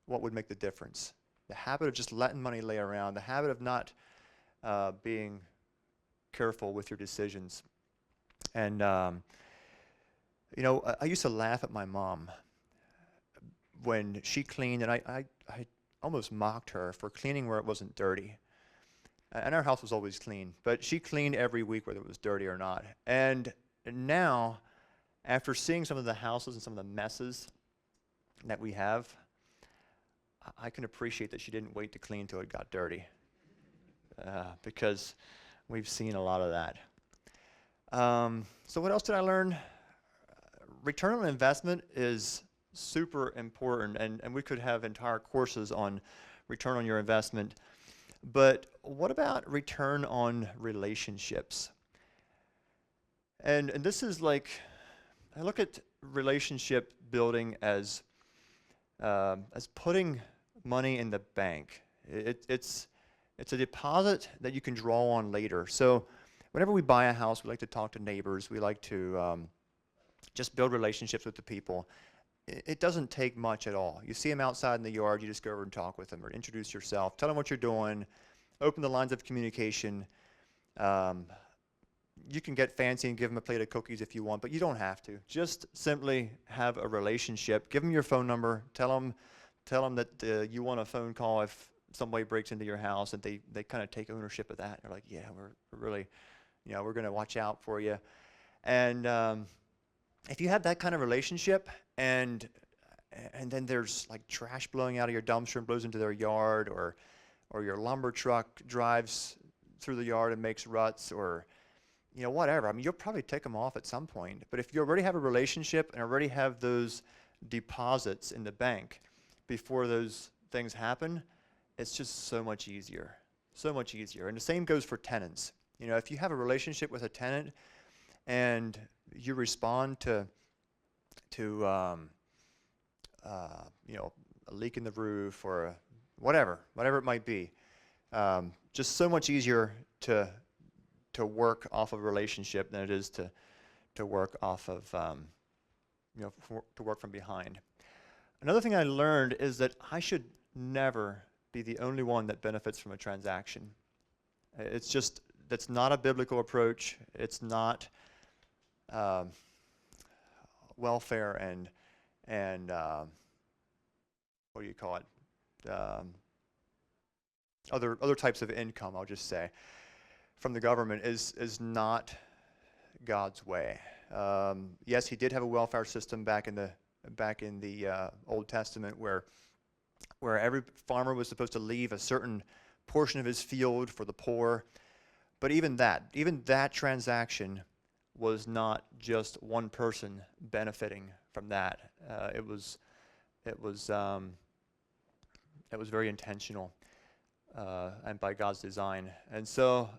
what would make the difference. The habit of just letting money lay around, the habit of not being careful with your decisions. And, you know, I used to laugh at my mom when she cleaned, and I almost mocked her for cleaning where it wasn't dirty. And our house was always clean, but she cleaned every week whether it was dirty or not. And now, after seeing some of the houses and some of the messes that we have, I can appreciate that she didn't wait to clean until it got dirty, because we've seen a lot of that. So what else did I learn? Return on investment is super important, and we could have entire courses on return on your investment. But what about return on relationships? And this is like, I look at relationship building as putting money in the bank. It's a deposit that you can draw on later. So whenever we buy a house, we like to talk to neighbors. We like to just build relationships with the people. It doesn't take much at all. You see them outside in the yard, you just go over and talk with them or introduce yourself, tell them what you're doing, open the lines of communication. You can get fancy and give them a plate of cookies if you want, but you don't have to. Just simply have a relationship. Give them your phone number. Tell them that you want a phone call if somebody breaks into your house, and they kind of take ownership of that. They're like, yeah, we're really, you know, we're going to watch out for you. And if you have that kind of relationship, and then there's like trash blowing out of your dumpster and blows into their yard, or your lumber truck drives through the yard and makes ruts, or you know, whatever. I mean, you'll probably take them off at some point. But if you already have a relationship and already have those deposits in the bank before those things happen, it's just so much easier. So much easier. And the same goes for tenants. You know, if you have a relationship with a tenant and you respond to you know, a leak in the roof or whatever it might be, just so much easier to work off of a relationship than it is to work off of you know, to work from behind. Another thing I learned is that I should never be the only one that benefits from a transaction. It's just, that's not a biblical approach. It's not welfare and what do you call it? Other types of income, I'll just say, from the government is not God's way. Yes, he did have a welfare system back in the Old Testament where every farmer was supposed to leave a certain portion of his field for the poor. But even that transaction was not just one person benefiting from that. It was very intentional and by God's design. And so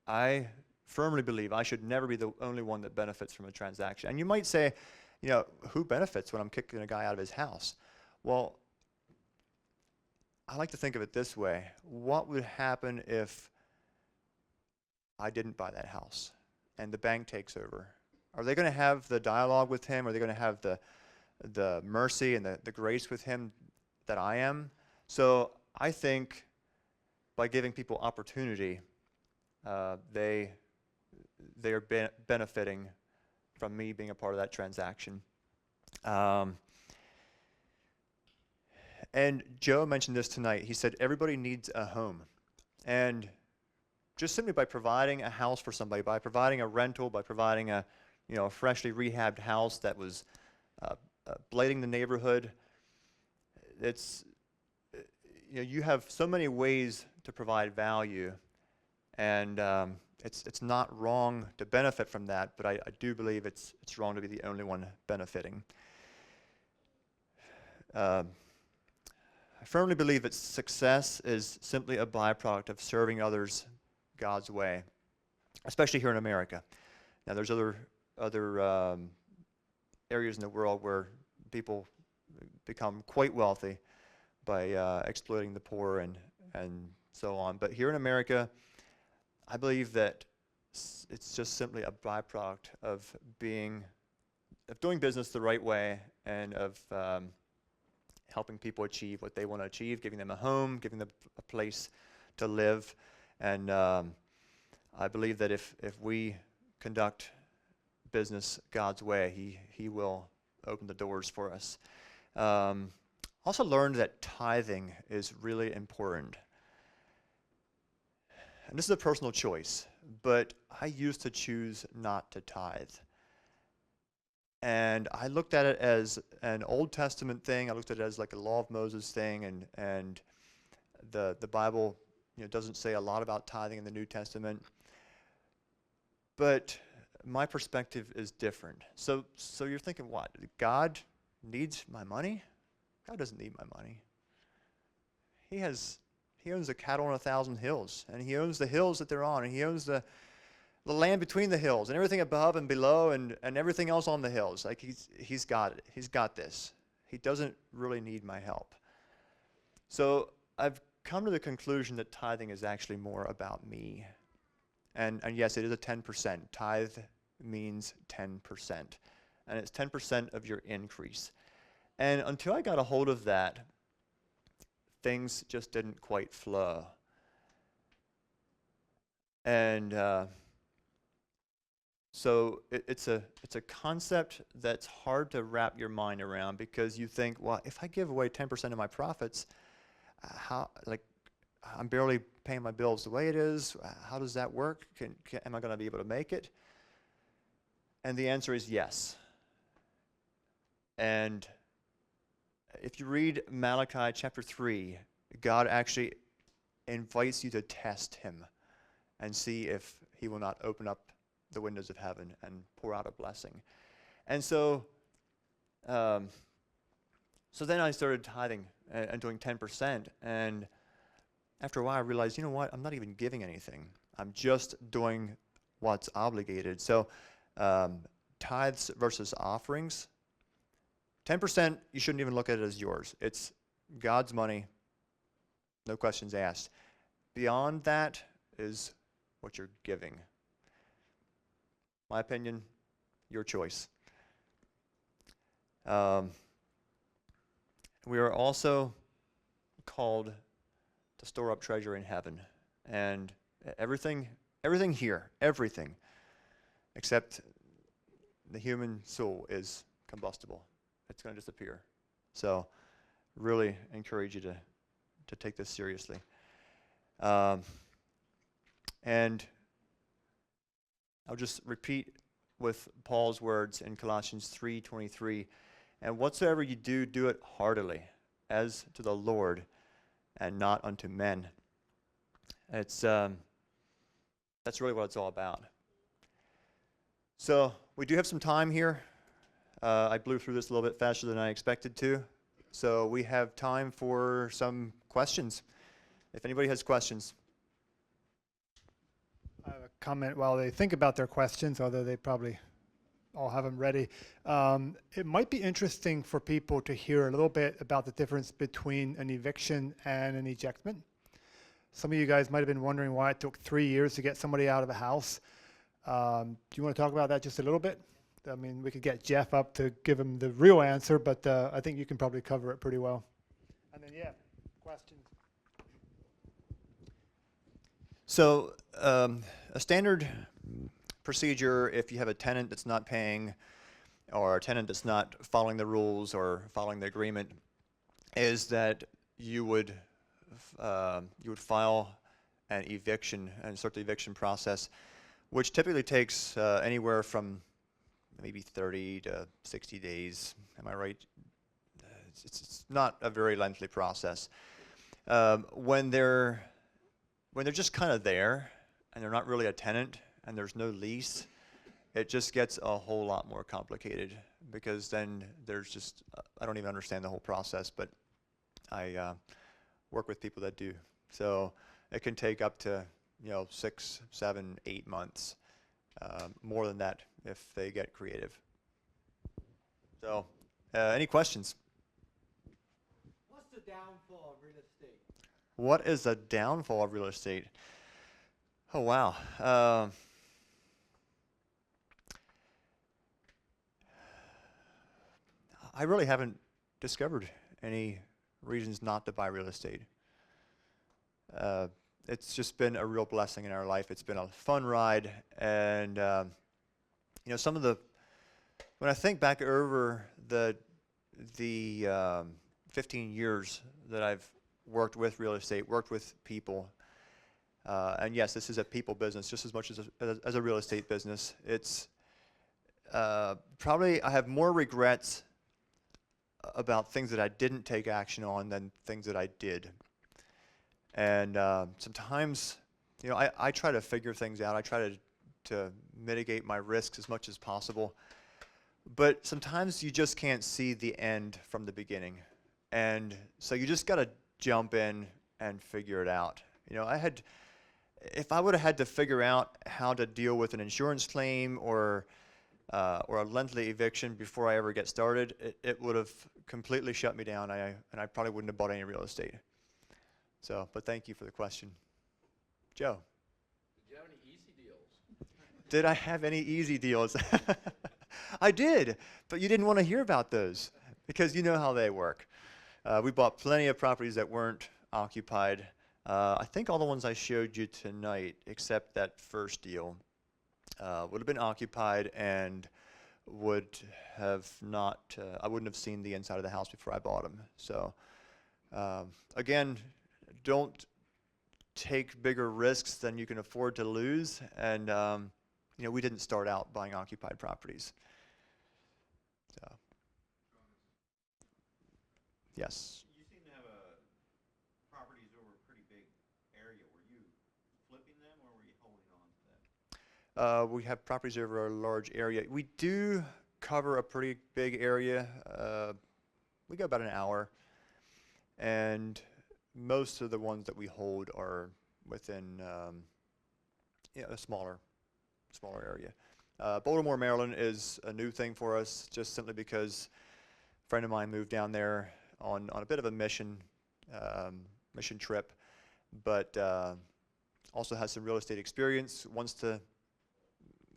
I firmly believe I should never be the only one that benefits from a transaction. And you might say, you know, who benefits when I'm kicking a guy out of his house? Well, I like to think of it this way. What would happen if I didn't buy that house and the bank takes over? Are they going to have the dialogue with him? Are they going to have the mercy and the grace with him that I am? So I think by giving people opportunity, they are benefiting from me being a part of that transaction. And Joe mentioned this tonight. He said everybody needs a home. And just simply by providing a house for somebody, by providing a rental, by providing a freshly rehabbed house that was blighting the neighborhood, you have so many ways to provide value, And it's not wrong to benefit from that, but I do believe it's wrong to be the only one benefiting. I firmly believe that success is simply a byproduct of serving others God's way, especially here in America. Now, there's other areas in the world where people become quite wealthy by exploiting the poor and so on. But here in America, I believe that it's just simply a byproduct of doing business the right way and of helping people achieve what they want to achieve, giving them a home, giving them a place to live. And I believe that if we conduct business God's way, He will open the doors for us. Also learned that tithing is really important. And this is a personal choice, but I used to choose not to tithe. And I looked at it as an Old Testament thing. I looked at it as like a Law of Moses thing, and the Bible, doesn't say a lot about tithing in the New Testament. But my perspective is different. So you're thinking, what? God needs my money? God doesn't need my money. He owns the cattle on 1,000 hills, and He owns the hills that they're on, and He owns the land between the hills, and everything above and below, and everything else on the hills. Like he's got it. He's got this. He doesn't really need my help. So I've come to the conclusion that tithing is actually more about me. And yes, it is a 10%. Tithe means 10%. And it's 10% of your increase. And until I got a hold of that, things just didn't quite flow. And so it's a concept that's hard to wrap your mind around, because you think, well, if I give away 10% of my profits, I'm barely paying my bills the way it is. How does that work? Am I going to be able to make it? And the answer is yes. And if you read Malachi chapter 3, God actually invites you to test Him and see if He will not open up the windows of heaven and pour out a blessing. And so then I started tithing and doing 10%. And after a while, I realized, you know what? I'm not even giving anything. I'm just doing what's obligated. So tithes versus offerings. 10%, you shouldn't even look at it as yours. It's God's money, no questions asked. Beyond that is what you're giving. My opinion, your choice. We are also called to store up treasure in heaven. And everything here, everything, except the human soul is combustible. It's going to disappear. So really encourage you to take this seriously. And I'll just repeat with Paul's words in Colossians 3:23. And whatsoever you do, do it heartily, as to the Lord, and not unto men. That's really what it's all about. So we do have some time here. I blew through this a little bit faster than I expected to. So we have time for some questions. If anybody has questions. I have a comment while they think about their questions, although they probably all have them ready. It might be interesting for people to hear a little bit about the difference between an eviction and an ejectment. Some of you guys might have been wondering why it took 3 years to get somebody out of a house. Do you want to talk about that just a little bit? I mean, we could get Jeff up to give him the real answer, but I think you can probably cover it pretty well. And then, yeah, questions. So a standard procedure, if you have a tenant that's not paying or a tenant that's not following the rules or following the agreement, is that you would file an eviction and start the eviction process, which typically takes anywhere from maybe 30 to 60 days. Am I right? It's not a very lengthy process. When they're just kind of there and they're not really a tenant and there's no lease, it just gets a whole lot more complicated, because then there's just, I don't even understand the whole process, but I work with people that do. So it can take up to 6, 7, 8 months, more than that if they get creative. So any questions? What's the downfall of real estate? What is the downfall of real estate? Oh, wow. I really haven't discovered any reasons not to buy real estate. It's just been a real blessing in our life. It's been a fun ride, and some of the, when I think back over the 15 years that I've worked with real estate, worked with people, and yes, this is a people business just as much as a real estate business. It's probably I have more regrets about things that I didn't take action on than things that I did. And sometimes, I try to figure things out. I try to mitigate my risks as much as possible. But sometimes you just can't see the end from the beginning. And so you just got to jump in and figure it out. If I would have had to figure out how to deal with an insurance claim or a lengthy eviction before I ever get started, it would have completely shut me down, and I probably wouldn't have bought any real estate. So, but thank you for the question. Joe? Did you have any easy deals? Did I have any easy deals? I did, but you didn't want to hear about those because you know how they work. We bought plenty of properties that weren't occupied. I think all the ones I showed you tonight, except that first deal, would have been occupied and would have not, I wouldn't have seen the inside of the house before I bought them. So again, don't take bigger risks than you can afford to lose. And we didn't start out buying occupied properties. So, yes. You seem to have properties over a pretty big area. Were you flipping them, or were you holding on to them? We have properties over a large area. We do cover a pretty big area. We go about an hour, and most of the ones that we hold are within a smaller area. Baltimore, Maryland is a new thing for us, just simply because a friend of mine moved down there on a bit of a mission trip, but also has some real estate experience, wants to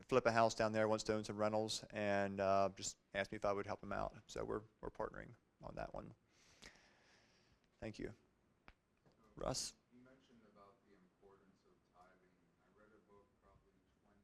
flip a house down there, wants to own some rentals, and just asked me if I would help him out. So we're partnering on that one. Thank you. Russ? You mentioned about the importance of tithing. I read a book probably 20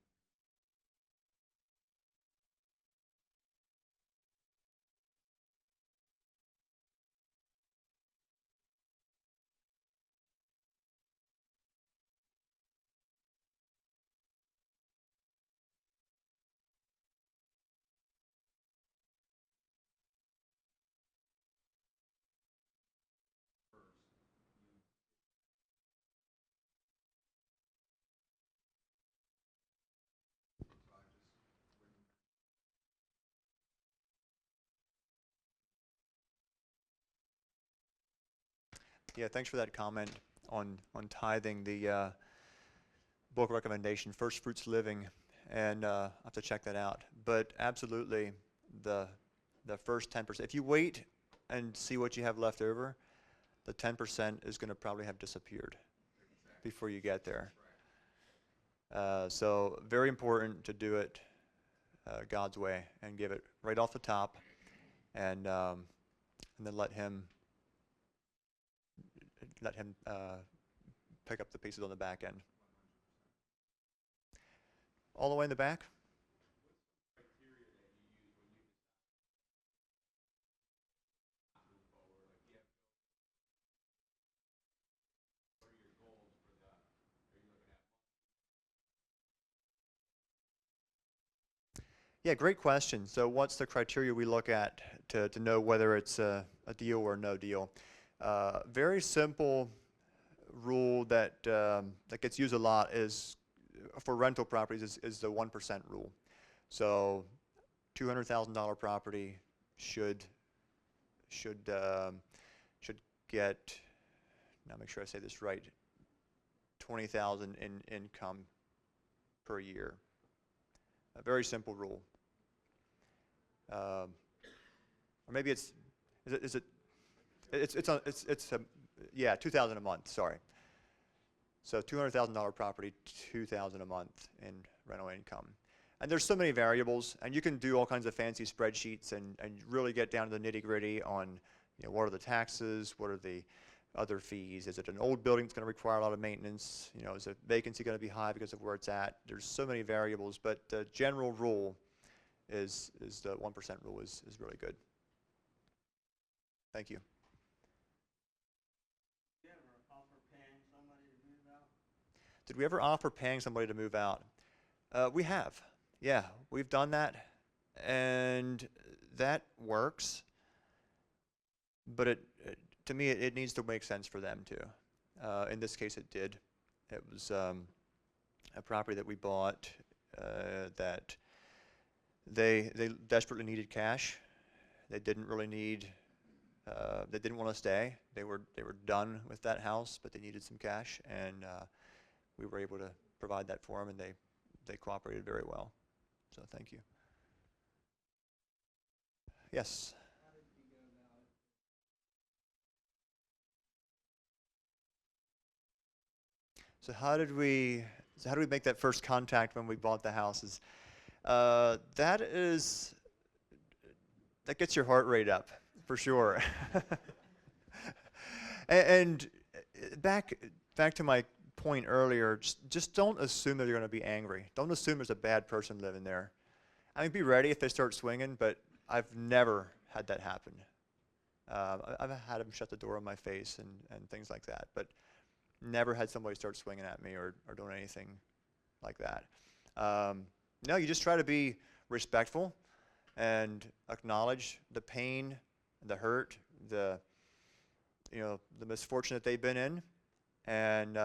Yeah, thanks for that comment on tithing. The book recommendation, First Fruits Living, and I'll have to check that out. But absolutely, the first 10%. If you wait and see what you have left over, the 10% is going to probably have disappeared before you get there. So very important to do it God's way and give it right off the top, and then let Him pick up the pieces on the back end. All the way in the back? Yeah, great question. So what's the criteria we look at to know whether it's a deal or no deal? Very simple rule that gets used a lot is for rental properties is the 1% rule. So $200,000 property should get, now make sure I say this right, 20,000 in income per year. A very simple rule. Or maybe it's yeah, 2,000 a month, sorry. So $200,000 property, 2,000 a month in rental income. And there's so many variables, and you can do all kinds of fancy spreadsheets and really get down to the nitty-gritty on, what are the taxes, what are the other fees, is it an old building that's going to require a lot of maintenance, is the vacancy going to be high because of where it's at? There's so many variables, but the general rule is the 1% rule is really good. Thank you. Did you ever offer paying somebody to move out? Did we ever offer paying somebody to move out? We have. Yeah, we've done that, and that works. But to me, it needs to make sense for them too. In this case, it did. It was a property that we bought that they desperately needed cash. They didn't really need. They didn't want to stay. They were done with that house, but they needed some cash, and we were able to provide that for them, and they cooperated very well. So thank you. Yes. How did you go about it? So how did we make that first contact when we bought the houses? That gets your heart rate up for sure. and back to my point earlier, just don't assume that you're going to be angry. Don't assume there's a bad person living there. I mean, be ready if they start swinging, but I've never had that happen. I've had them shut the door on my face and things like that, but never had somebody start swinging at me or doing anything like that. No, you just try to be respectful and acknowledge the pain, the hurt, the misfortune that they've been in, and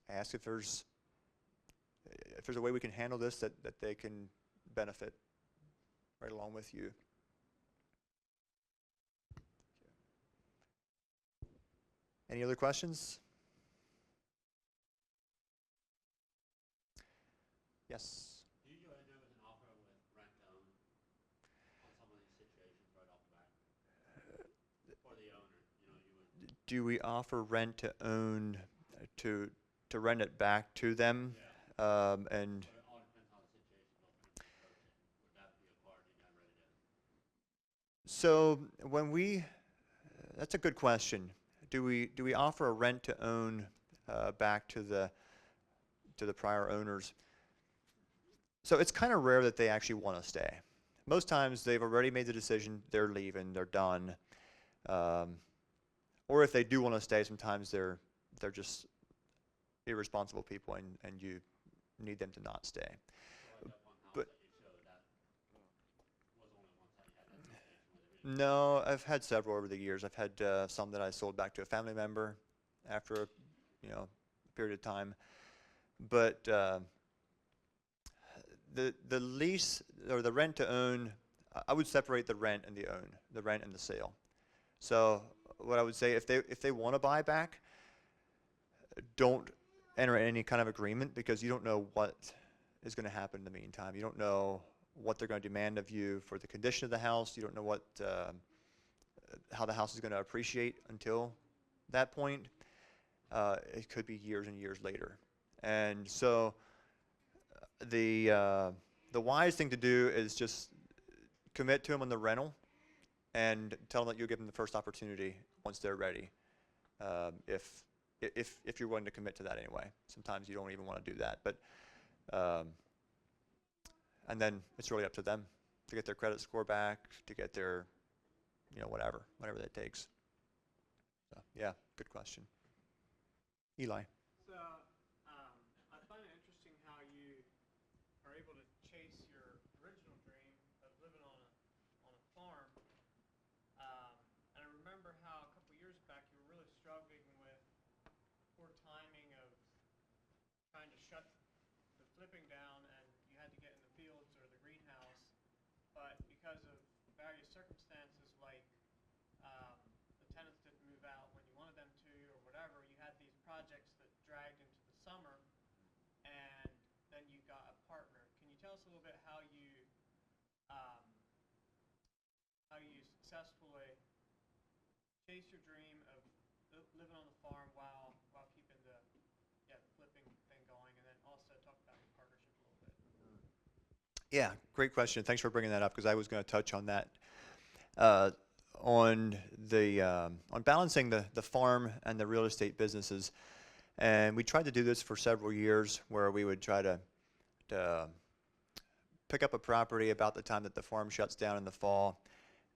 ask if there's a way we can handle this that they can benefit right along with you. Any other questions? Yes. Do you usually do with an offer with rent to own on some of these situations right off the bat? For the owner, you would. Do we offer rent to own to rent it back to them? Yeah. And It all depends on the situation. Would that be a part you got ready to? so that's a good question. Do we offer a rent to own back to the prior owners? So it's kind of rare that they actually want to stay. Most times they've already made the decision, they're leaving, they're done. Or if they do want to stay, sometimes they're just irresponsible people, and you need them to not stay. Like that one house But- that you showed, that was only one time you had that situation with it. No, I've had several over the years. I've had some that I sold back to a family member after a period of time. But the lease or the rent to own, I would separate the rent and the rent and the sale. So what I would say, if they want to buy back, don't enter any kind of agreement, because you don't know what is going to happen in the meantime. You don't know what they're going to demand of you for the condition of the house. You don't know how the house is going to appreciate until that point. It could be years and years later. And so the wise thing to do is just commit to them on the rental and tell them that you'll give them the first opportunity once they're ready. If you're willing to commit to that anyway. Sometimes you don't even want to do that, but and then it's really up to them to get their credit score back, to get their whatever that takes. So, yeah, good question. Eli. So, I find it interesting how you are able to chase your original dream of living on a farm. And I remember how a couple years back you were really struggling with poor timing of trying to shut flipping down and you had to get in the fields or the greenhouse, but because of various circumstances like the tenants didn't move out when you wanted them to or whatever, you had these projects that dragged into the summer, and then you got a partner. Can you tell us a little bit um, how you successfully chase your dream of living on the farm while keeping the flipping thing going, and then also talk about your partnership a little bit? Yeah, great question. Thanks for bringing that up because I was going to touch on that. Uh, on balancing the farm and the real estate businesses, and we tried to do this for several years, where we would try to pick up a property about the time that the farm shuts down in the fall,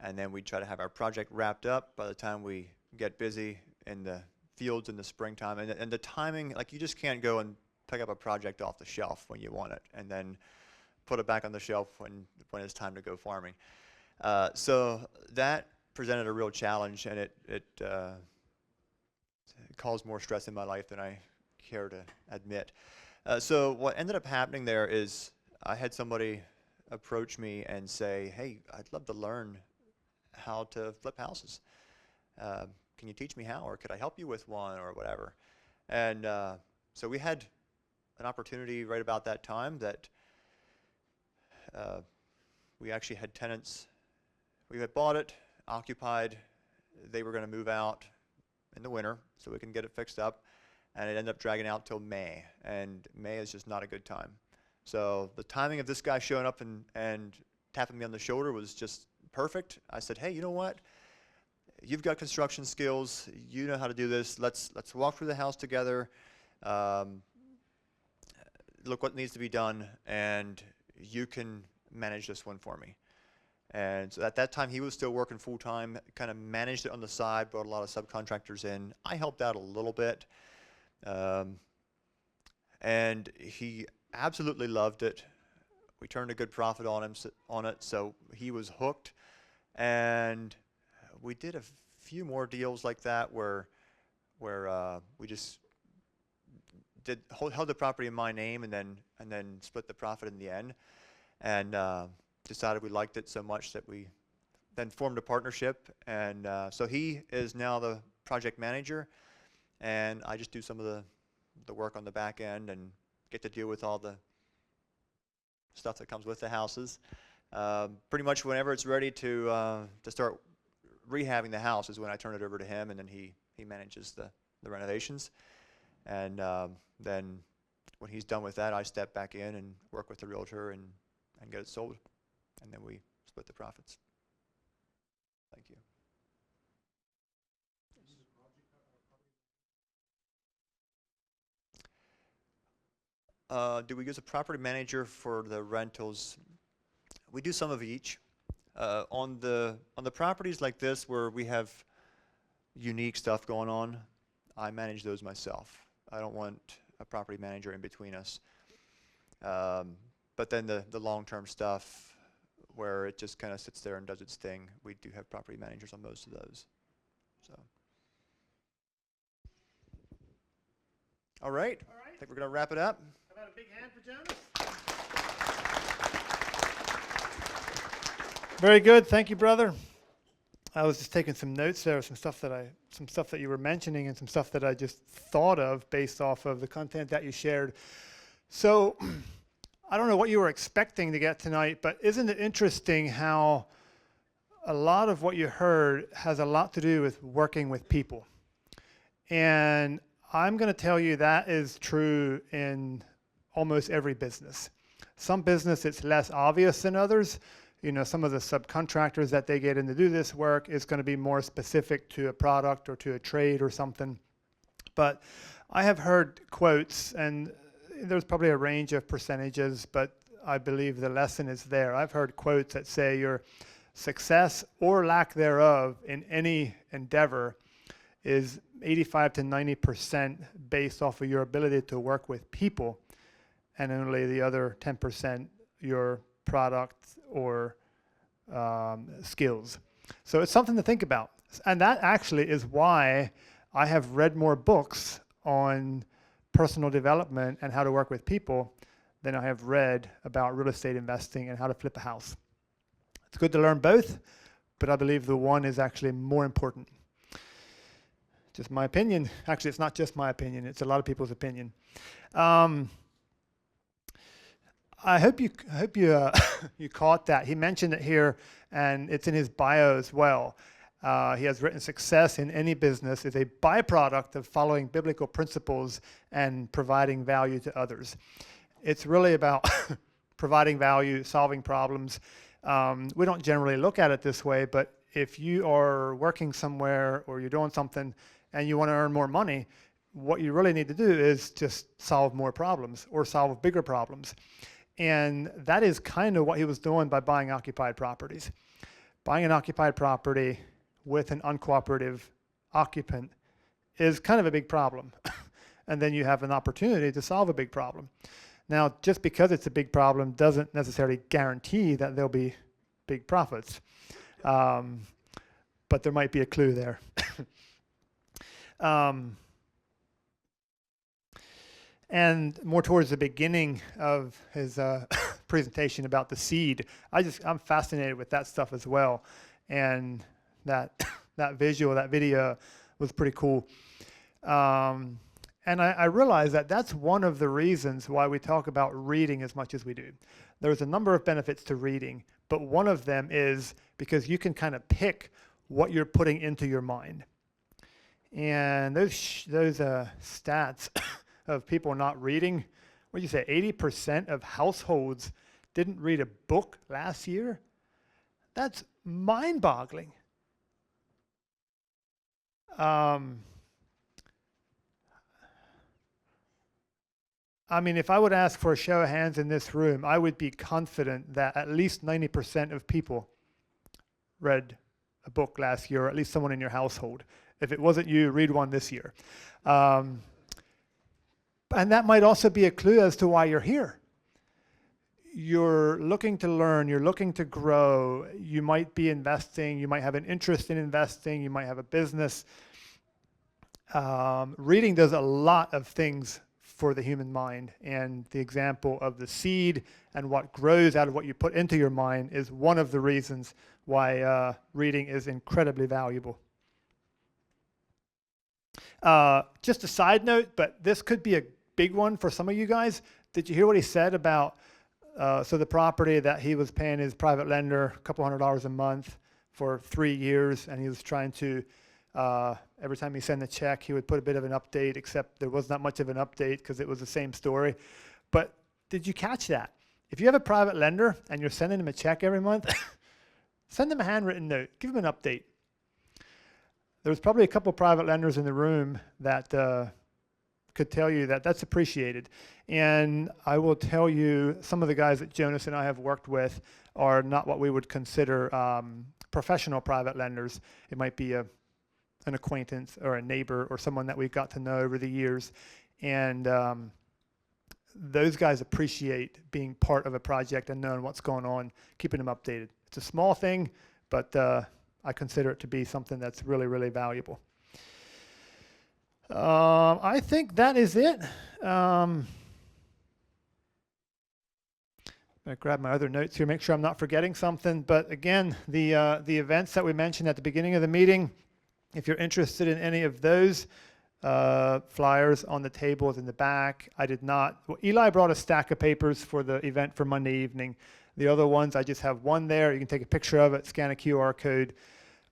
and then we'd try to have our project wrapped up by the time we get busy in the fields in the springtime. And the timing, like, you just can't go and pick up a project off the shelf when you want it and then put it back on the shelf when it's time to go farming. So that presented a real challenge, and it caused more stress in my life than I care to admit. So what ended up happening there is I had somebody approach me and say, hey, I'd love to learn how to flip houses. Can you teach me how, or could I help you with one, or whatever? And so we had an opportunity right about that time that we actually had tenants. We had bought it, occupied. They were going to move out in the winter so we can get it fixed up, and it ended up dragging out till May, and May is just not a good time. So the timing of this guy showing up and tapping me on the shoulder was just perfect. I said, hey, you know what? You've got construction skills. You know how to do this. Let's walk through the house together. Look what needs to be done, and you can manage this one for me. And so at that time, he was still working full-time, kind of managed it on the side, brought a lot of subcontractors in. I helped out a little bit. And he absolutely loved it. We turned a good profit on it, so he was hooked. And we did a few more deals like that where we just held the property in my name and then split the profit in the end, and decided we liked it so much that we then formed a partnership. And so he is now the project manager, and I just do some of the work on the back end and get to deal with all the stuff that comes with the houses. Pretty much whenever it's ready to start rehabbing the house is when I turn it over to him, and then he manages the renovations. And then when he's done with that, I step back in and work with the realtor and get it sold, and then we split the profits. Thank you. Do we use a property manager for the rentals? We do some of each. On the properties like this where we have unique stuff going on, I manage those myself. I don't want a property manager in between us. But then the long-term stuff where it just kind of sits there and does its thing, we do have property managers on most of those. So, all right. I think we're going to wrap it up. How about a big hand for Jonas? Very good, thank you, brother. I was just taking some notes there, some stuff that you were mentioning, and some stuff that I just thought of based off of the content that you shared. So, I don't know what you were expecting to get tonight, but isn't it interesting how a lot of what you heard has a lot to do with working with people? And I'm going to tell you that is true in almost every business. Some business it's less obvious than others. You know, some of the subcontractors that they get in to do this work is going to be more specific to a product or to a trade or something. But I have heard quotes, and there's probably a range of percentages, but I believe the lesson is there. I've heard quotes that say your success or lack thereof in any endeavor is 85 to 90% based off of your ability to work with people, and only the other 10% your product or skills. So it's something to think about. And that actually is why I have read more books on personal development and how to work with people than I have read about real estate investing and how to flip a house. It's good to learn both, but I believe the one is actually more important. Just my opinion. Actually, it's not just my opinion. It's a lot of people's opinion. I hope you you caught that. He mentioned it here, and it's in his bio as well. He has written success in any business is a byproduct of following biblical principles and providing value to others. It's really about providing value, solving problems. We don't generally look at it this way, but if you are working somewhere or you're doing something and you want to earn more money, what you really need to do is just solve more problems or solve bigger problems. And that is kind of what he was doing by buying occupied properties. Buying an occupied property with an uncooperative occupant is kind of a big problem. And then you have an opportunity to solve a big problem. Now, just because it's a big problem doesn't necessarily guarantee that there'll be big profits. But there might be a clue there. And more towards the beginning of his presentation about the seed, I'm fascinated with that stuff as well. And that video was pretty cool. And I realized that that's one of the reasons why we talk about reading as much as we do. There's a number of benefits to reading, but one of them is because you can kind of pick what you're putting into your mind. And those stats of people not reading, what did you say, 80% of households didn't read a book last year? That's mind-boggling. I mean, if I would ask for a show of hands in this room, I would be confident that at least 90% of people read a book last year, or at least someone in your household. If it wasn't you, read one this year. And that might also be a clue as to why you're here. You're looking to learn, you're looking to grow, you might be investing, you might have an interest in investing, you might have a business. Reading does a lot of things for the human mind, and the example of the seed and what grows out of what you put into your mind is one of the reasons why reading is incredibly valuable. Just a side note, but this could be a big one for some of you guys. Did you hear what he said about so the property that he was paying his private lender a couple $100 a month for 3 years, and he was trying to every time he sent a check, he would put a bit of an update, except there was not much of an update because it was the same story. But did you catch that? If you have a private lender and you're sending them a check every month, send them a handwritten note. Give them an update. There's probably a couple private lenders in the room that could tell you that that's appreciated. And I will tell you, some of the guys that Jonas and I have worked with are not what we would consider professional private lenders. It might be an acquaintance or a neighbor or someone that we've got to know over the years. And those guys appreciate being part of a project and knowing what's going on, keeping them updated. It's a small thing, but I consider it to be something that's really, really valuable. I think that is it. I'm going to grab my other notes here, make sure I'm not forgetting something. But again, the events that we mentioned at the beginning of the meeting, if you're interested in any of those, flyers on the tables in the back. I did not. Well, Eli brought a stack of papers for the event for Monday evening. The other ones, I just have one there. You can take a picture of it, scan a QR code,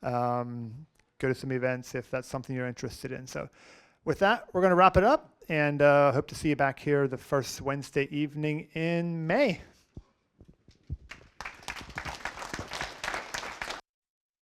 go to some events if that's something you're interested in. So with that, we're going to wrap it up, and hope to see you back here the first Wednesday evening in May.